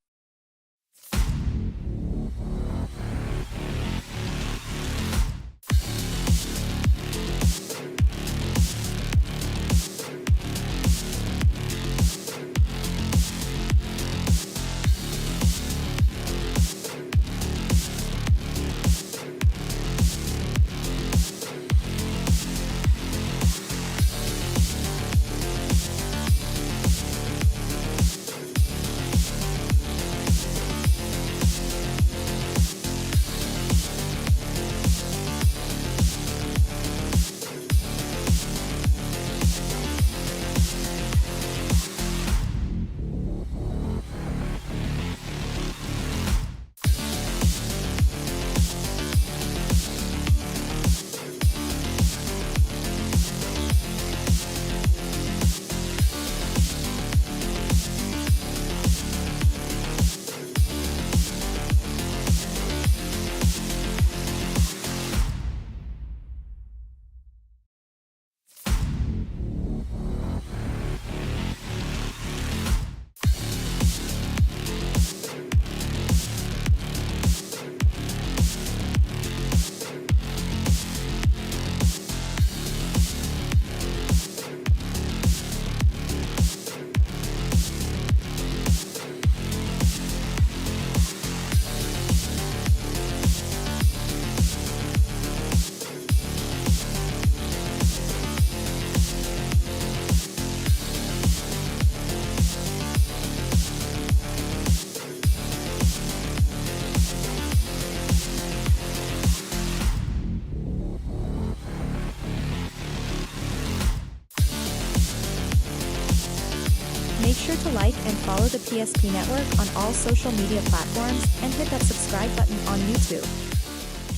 Make sure to like and follow the PSP Network on all social media platforms and hit that subscribe button on YouTube.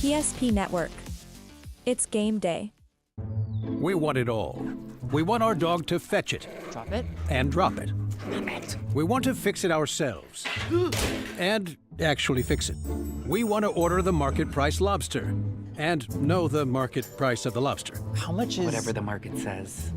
PSP Network. It's game day. We want it all. We want our dog to fetch it. Drop it. And drop it. Name it. We want to fix it ourselves. And actually fix it. We want to order the market price lobster. And know the market price of the lobster. How much is... Whatever the market says.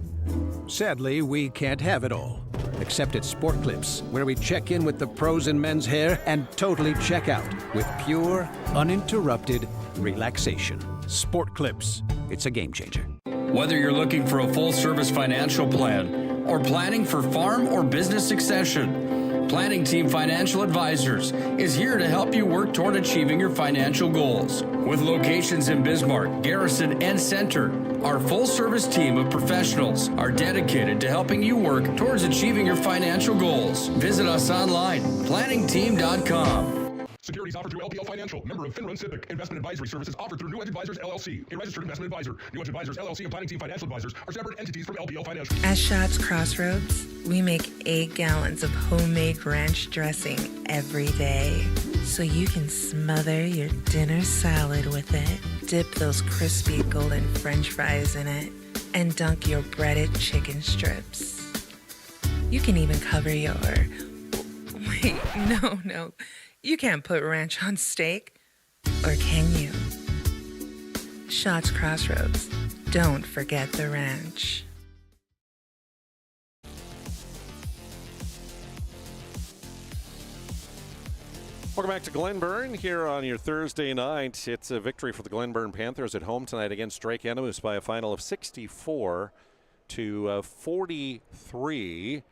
Sadly, we can't have it all. Except at Sport Clips, where we check in with the pros in men's hair and totally check out with pure, uninterrupted relaxation. Sport Clips. It's a game changer. Whether you're looking for a full-service financial plan or planning for farm or business succession, Planning Team Financial Advisors is here to help you work toward achieving your financial goals. With locations in Bismarck, Garrison, and Center, our full-service team of professionals are dedicated to helping you work towards achieving your financial goals. Visit us online, planningteam.com. Securities offered through LPL Financial, member of FINRA Civic. Investment advisory services offered through New Edge Advisors, LLC, a registered investment advisor. New Edge Advisors, LLC, and Planning Team Financial Advisors are separate entities from LPL Financial. At Shots Crossroads, we make 8 gallons of homemade ranch dressing every day, so you can smother your dinner salad with it, dip those crispy golden French fries in it, and dunk your breaded chicken strips. You can even cover your... Wait, no. You can't put ranch on steak, or can you? Shots Crossroads. Don't forget the ranch. Welcome back to Glenburn here on your Thursday night. It's a victory for the Glenburn Panthers at home tonight against Drake-Anamoose by a final of 64-43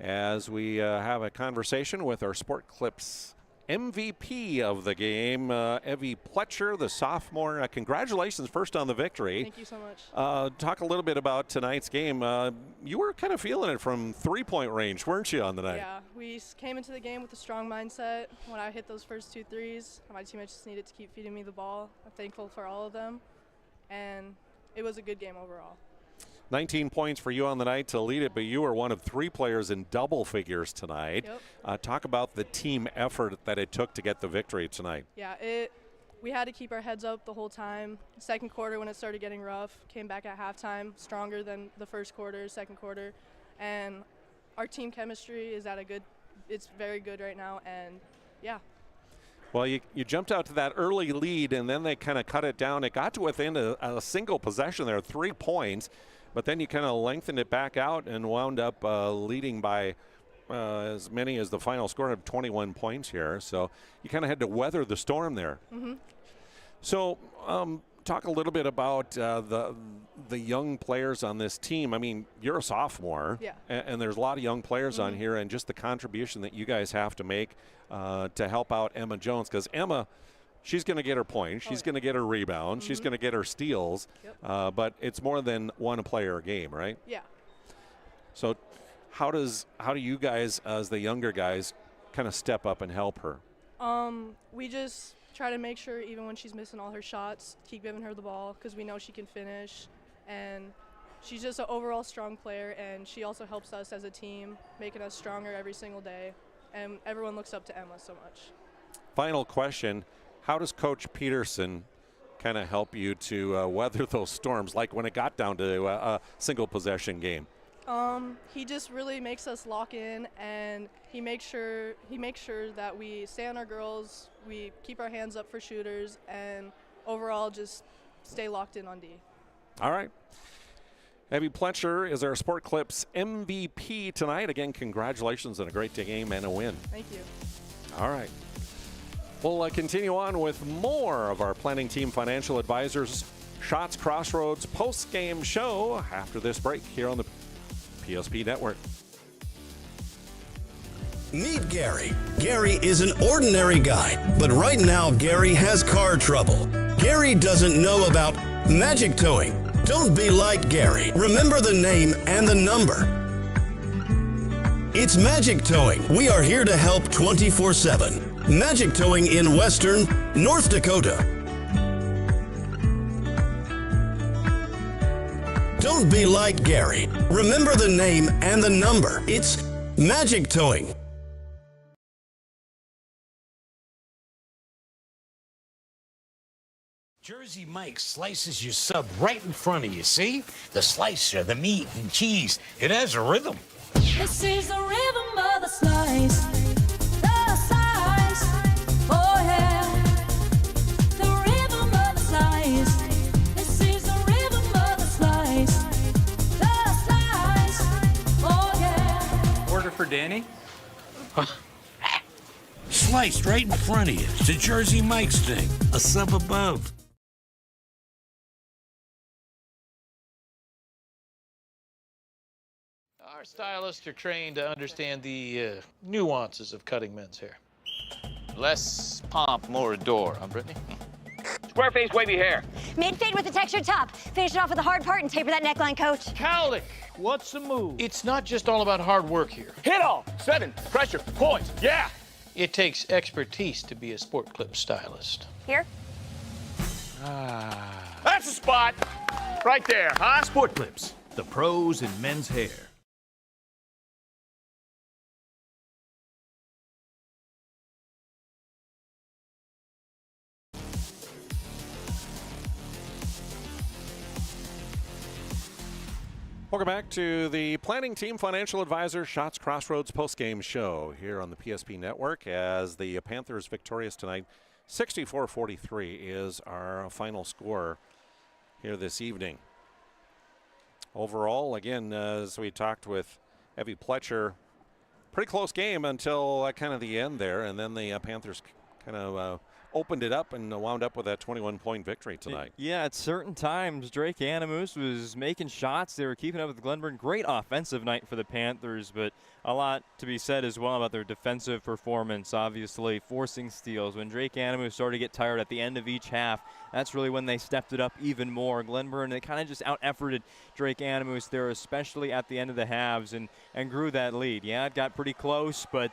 as we have a conversation with our Sport Clips MVP of the game, Evie Pletcher, the sophomore. Congratulations first on the victory. Thank you so much. Talk a little bit about tonight's game. You were kind of feeling it from three-point range, weren't you, on the night? Yeah, we came into the game with a strong mindset. When I hit those first 2 threes, my teammates just needed to keep feeding me the ball. I'm thankful for all of them, and it was a good game overall. 19 points for you on the night to lead it, but you were one of 3 players in double figures tonight. Yep. Talk about the team effort that it took to get the victory tonight. Yeah, we had to keep our heads up the whole time. Second quarter, when it started getting rough, came back at halftime stronger than the first quarter, second quarter, and our team chemistry is it's very good right now, and yeah. Well, you jumped out to that early lead, and then they kind of cut it down. It got to within a single possession there, 3 points. But then you kind of lengthened it back out and wound up leading by as many as the final score of 21 points here. So you kind of had to weather the storm there. Mm-hmm. So talk a little bit about the young players on this team. I mean, you're a sophomore, yeah. and there's a lot of young players on here, and just the contribution that you guys have to make to help out Emma Jones, because Emma, she's going to get her points. She's going to get her rebounds. She's going to get her steals. Yep. But it's more than one player a game, right? Yeah. So how do you guys, as the younger guys, kind of step up and help her? We just try to make sure, even when she's missing all her shots, keep giving her the ball, because we know she can finish. And she's just an overall strong player, and she also helps us as a team, making us stronger every single day. And everyone looks up to Emma so much. Final question. How does Coach Peterson kind of help you to weather those storms, like when it got down to a single possession game? He just really makes us lock in, and he makes sure that we stay on our girls, we keep our hands up for shooters, and overall just stay locked in on D. All right. Evie Pletcher is our Sport Clips MVP tonight. Again, congratulations on a great game and a win. Thank you. All right. We'll continue on with more of our Planning Team Financial Advisors Shots Crossroads post-game show after this break here on the PSP Network. Meet Gary. Gary is an ordinary guy, but right now Gary has car trouble. Gary doesn't know about magic towing. Don't be like Gary. Remember the name and the number. It's Magic Towing. We are here to help 24/7. Magic Towing in Western North Dakota. Don't be like Gary. Remember the name and the number. It's Magic Towing. Jersey Mike's slices your sub right in front of you, see? The slicer, the meat and cheese, it has a rhythm. This is the rhythm of the slice. The slice. Oh yeah. The rhythm of the slice. This is the rhythm of the slice. The slice. Oh yeah. Order for Danny? Sliced right in front of you. It's a Jersey Mike's thing. A sub above. Our stylists are trained to understand the nuances of cutting men's hair. Less pomp, more adore, huh, Brittany? Square face, wavy hair. Mid-fade with a textured top. Finish it off with the hard part and taper that neckline, coach. Cowlick, what's the move? It's not just all about hard work here. Hit all. 7. Pressure. Points. Yeah. It takes expertise to be a sport clip stylist. Here? That's the spot. Right there, huh? Sport Clips, the pros in men's hair. Welcome back to the Planning Team Financial Advisor Shots Crossroads postgame show here on the PSP Network as the Panthers victorious tonight. 64-43 is our final score here this evening. Overall, again, as we talked with Evie Pletcher, pretty close game until kind of the end there, and then the Panthers kind of opened it up and wound up with that 21-point victory tonight. Yeah, at certain times, Drake-Anamoose was making shots. They were keeping up with Glenburn. Great offensive night for the Panthers, but a lot to be said as well about their defensive performance, obviously forcing steals. When Drake-Anamoose started to get tired at the end of each half, that's really when they stepped it up even more. Glenburn, they kind of just out-efforted Drake-Anamoose there, especially at the end of the halves, and grew that lead. Yeah, it got pretty close, but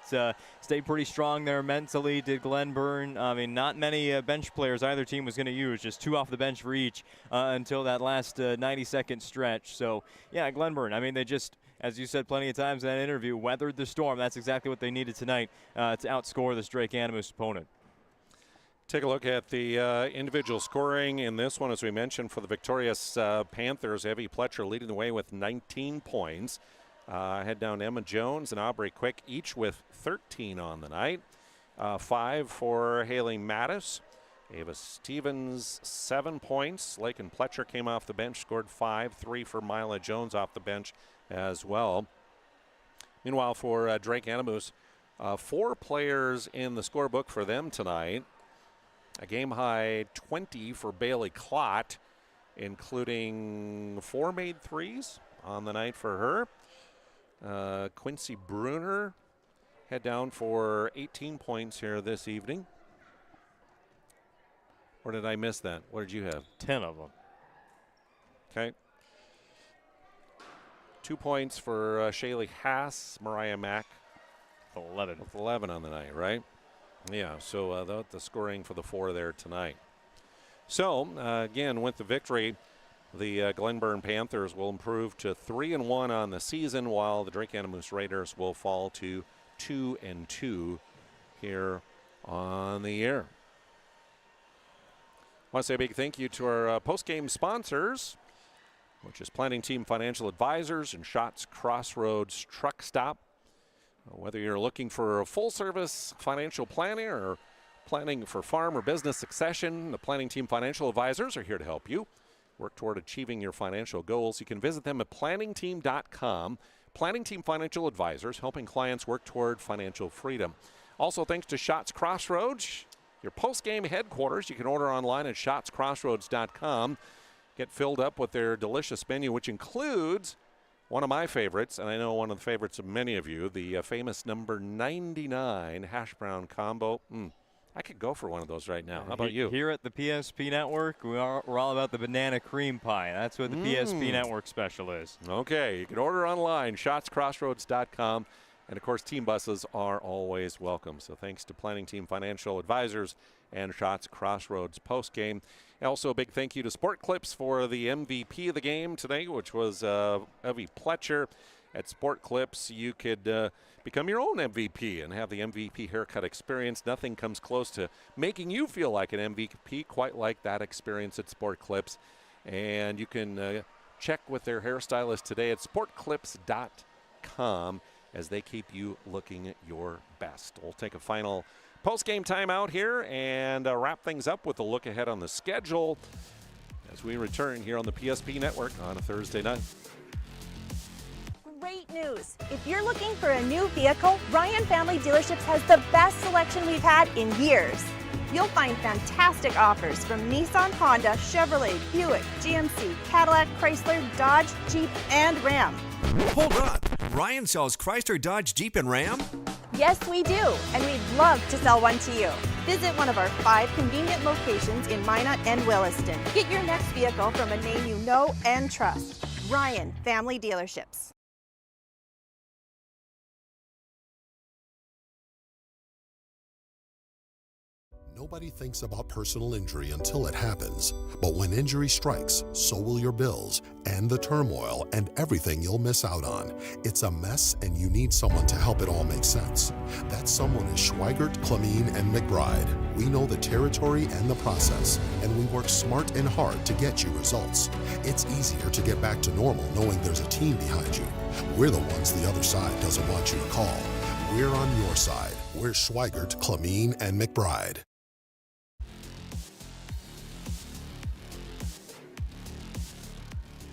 stayed pretty strong there mentally, did Glenburn. I mean, not many bench players either team was going to use, just 2 off the bench for each until that last 90-second stretch. So, yeah, Glenburn, I mean, they just, as you said plenty of times in that interview, weathered the storm. That's exactly what they needed tonight to outscore this Drake-Anamoose opponent. Take a look at the individual scoring in this one, as we mentioned, for the victorious Panthers. Evie Pletcher leading the way with 19 points. Head down Emma Jones and Aubrey Quick, each with 13 on the night. 5 for Haley Mattis. Ava Stevens, 7 points. Lakin Pletcher came off the bench, scored 5. 3 for Mila Jones off the bench as well. Meanwhile, for Drake-Anamoose, 4 players in the scorebook for them tonight. A game-high 20 for Bailey Klott, including 4 made threes on the night for her. Quincy Bruner head down for 18 points here this evening. Or did I miss that? What did you have? 10 of them. Okay. 2 points for Shaylee Haas, Mariah Mack. 11. With 11 on the night, right? Yeah, so the scoring for the 4 there tonight. So, again, with the victory, the Glenburn Panthers will improve to 3-1 on the season, while the Drake-Anamoose Raiders will fall to 2-2 here on the year. I want to say a big thank you to our post-game sponsors, which is Planning Team Financial Advisors and Shots Crossroads Truck Stop. Whether you're looking for a full-service financial planning or planning for farm or business succession, the Planning Team Financial Advisors are here to help you work toward achieving your financial goals. You can visit them at planningteam.com. Planning Team Financial Advisors, helping clients work toward financial freedom. Also, thanks to Shots Crossroads, your post-game headquarters. You can order online at shotscrossroads.com. Get filled up with their delicious menu, which includes one of my favorites, and I know one of the favorites of many of you, the famous number 99 hash brown combo. I could go for one of those right now. How about you? Here at the PSP Network, we're all about the banana cream pie. That's what the PSP Network special is. Okay, you can order online, shotscrossroads.com. And, of course, team buses are always welcome. So thanks to Planning Team Financial Advisors and Shots Crossroads postgame. Also, a big thank you to Sport Clips for the MVP of the game today, which was Evie Pletcher. At Sport Clips, you could become your own MVP and have the MVP haircut experience. Nothing comes close to making you feel like an MVP quite like that experience at Sport Clips. And you can check with their hairstylist today at sportclips.com as they keep you looking your best. We'll take a final post-game timeout here and wrap things up with a look ahead on the schedule as we return here on the PSP Network on a Thursday night. Great news! If you're looking for a new vehicle, Ryan Family Dealerships has the best selection we've had in years. You'll find fantastic offers from Nissan, Honda, Chevrolet, Buick, GMC, Cadillac, Chrysler, Dodge, Jeep, and Ram. Hold on. Ryan sells Chrysler, Dodge, Jeep, and Ram? Yes, we do, and we'd love to sell one to you. Visit one of our 5 convenient locations in Minot and Williston. Get your next vehicle from a name you know and trust. Ryan Family Dealerships. Nobody thinks about personal injury until it happens. But when injury strikes, so will your bills and the turmoil and everything you'll miss out on. It's a mess and you need someone to help it all make sense. That someone is Schweigert, Clemene, and McBride. We know the territory and the process, and we work smart and hard to get you results. It's easier to get back to normal knowing there's a team behind you. We're the ones the other side doesn't want you to call. We're on your side. We're Schweigert, Clemene, and McBride.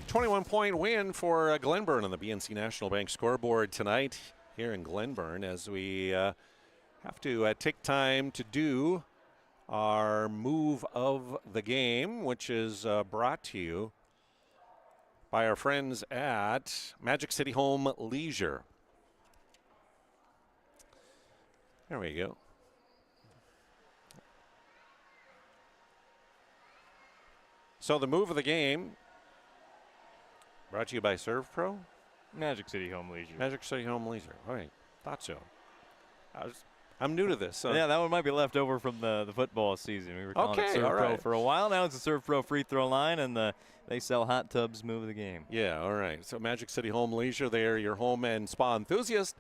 21-point win for Glenburn on the BNC National Bank scoreboard tonight here in Glenburn as we have to take time to do our move of the game, which is brought to you by our friends at Magic City Home Leisure. There we go. So the move of the game brought to you by Serve Pro? Magic City Home Leisure. Magic City Home Leisure. All right. Thought so. I'm new to this. So. Yeah, that one might be left over from the football season. We were calling it Serve Pro for a while. Now it's a Serve Pro free throw line, and they sell hot tubs, move of the game. Yeah, all right. So Magic City Home Leisure, they're your home and spa enthusiast.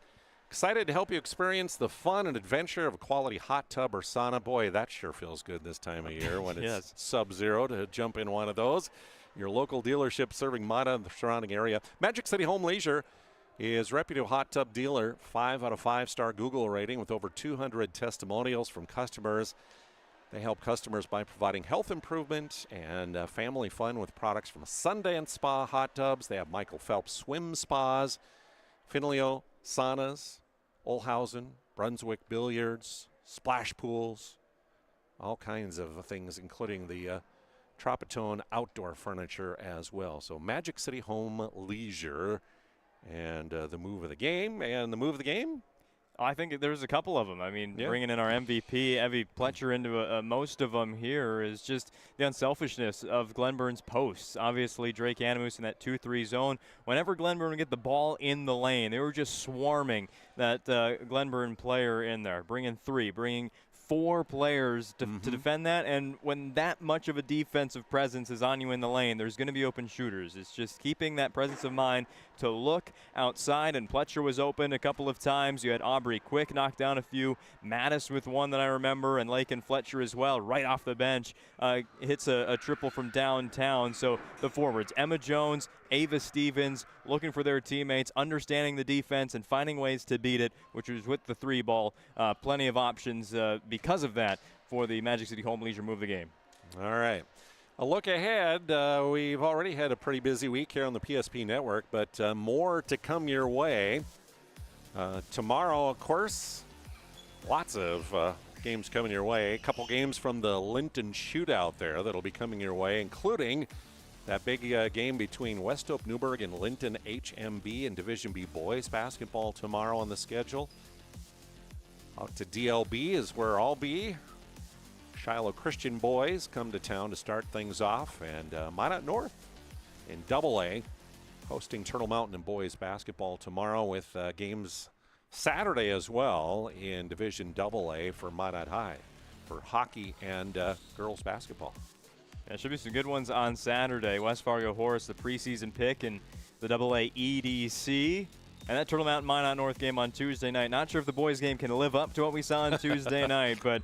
Excited to help you experience the fun and adventure of a quality hot tub or sauna. Boy, that sure feels good this time of year when it's sub-zero to jump in one of those. Your local dealership serving Mata and the surrounding area. Magic City Home Leisure is reputable hot tub dealer, 5 out of 5-star Google rating with over 200 testimonials from customers. They help customers by providing health improvement and family fun with products from Sundance Spa hot tubs. They have Michael Phelps swim spas, Finleo saunas, Olhausen, Brunswick billiards, splash pools, all kinds of things, including the Tropitone outdoor furniture as well. So Magic City Home Leisure and the move of the game. And the move of the game? I think there's a couple of them. I mean, bringing in our MVP, Evie Pletcher, into most of them here is just the unselfishness of Glenburn's posts. Obviously, Drake-Anamoose in that 2-3 zone. Whenever Glenburn would get the ball in the lane, they were just swarming that Glenburn player in there, bringing 4 players to defend that, and when that much of a defensive presence is on you in the lane, there's going to be open shooters. It's just keeping that presence of mind to look outside, and Pletcher was open a couple of times. You had Aubrey Quick knock down a few, Mattis with one that I remember, and Lake and Fletcher as well, right off the bench, hits a triple from downtown. So the forwards, Emma Jones, Ava Stevens, looking for their teammates, understanding the defense and finding ways to beat it, which was with the 3 ball. Plenty of options because of that for the Magic City Home Leisure move of the game. All right. A look ahead. We've already had a pretty busy week here on the PSP Network, but more to come your way. Tomorrow, of course, lots of games coming your way. A couple games from the Linton Shootout there that'll be coming your way, including that big game between West Hope, Newburgh, and Linton HMB in Division B boys basketball tomorrow on the schedule. Out to DLB is where I'll be. Shiloh Christian boys come to town to start things off, and Minot North in AA hosting Turtle Mountain and boys basketball tomorrow, with games Saturday as well in Division AA for Minot High for hockey and girls basketball. There should be some good ones on Saturday. West Fargo Horse, the preseason pick in the AA EDC. And that Turtle Mountain Minot North game on Tuesday night. Not sure if the boys game can live up to what we saw on Tuesday night, but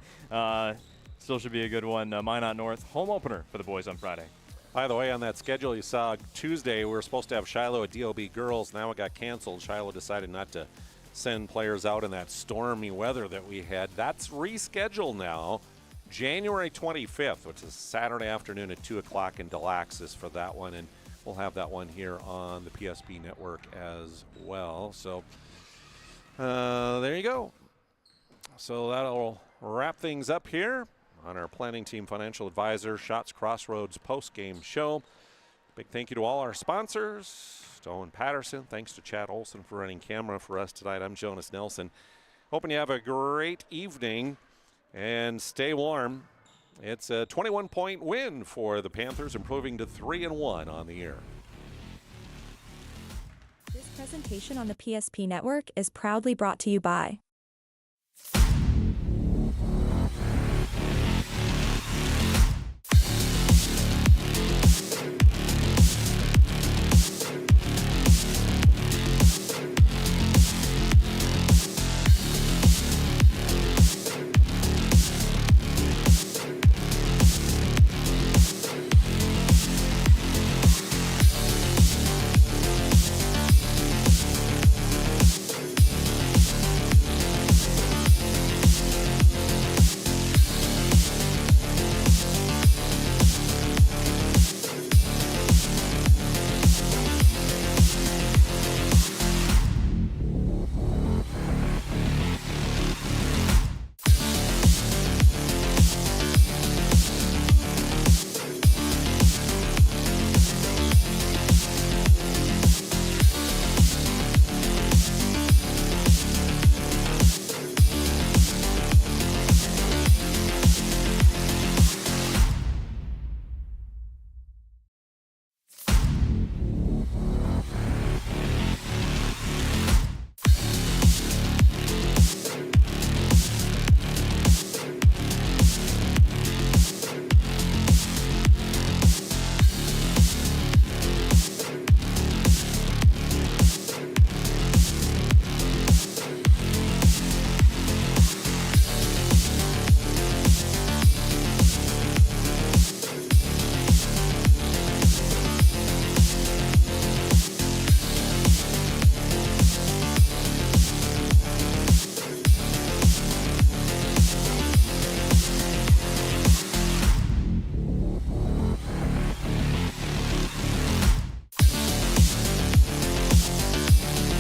still should be a good one. Minot North home opener for the boys on Friday. By the way, on that schedule you saw Tuesday, we were supposed to have Shiloh at DOB girls. Now it got canceled. Shiloh decided not to send players out in that stormy weather that we had. That's rescheduled now. January 25th, which is Saturday afternoon at 2 o'clock in Des Lacs is for that one. And we'll have that one here on the PSP network as well. So there you go. So that'll wrap things up here on our Planning Team Financial Advisor Shots Crossroads post-game show. Big thank you to all our sponsors. To Owen Patterson. Thanks to Chad Olson for running camera for us tonight. I'm Jonas Nelson. Hoping you have a great evening and stay warm. It's a 21-point win for the Panthers, improving to 3-1 on the year. This presentation on the PSP Network is proudly brought to you by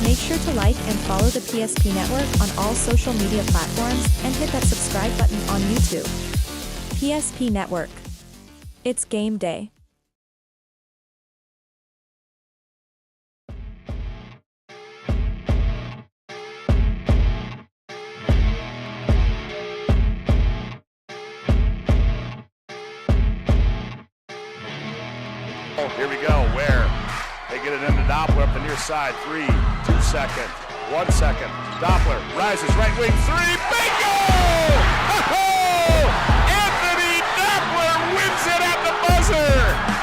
Make sure to like and follow the PSP Network on all social media platforms and hit that subscribe button on YouTube. PSP Network. It's game day. Oh, here we go. Where they get it into Doppler up the near side. 3, 2 second, 1 second. Doppler rises right wing 3. Bingo! Oh! Anthony Doppler wins it at the buzzer.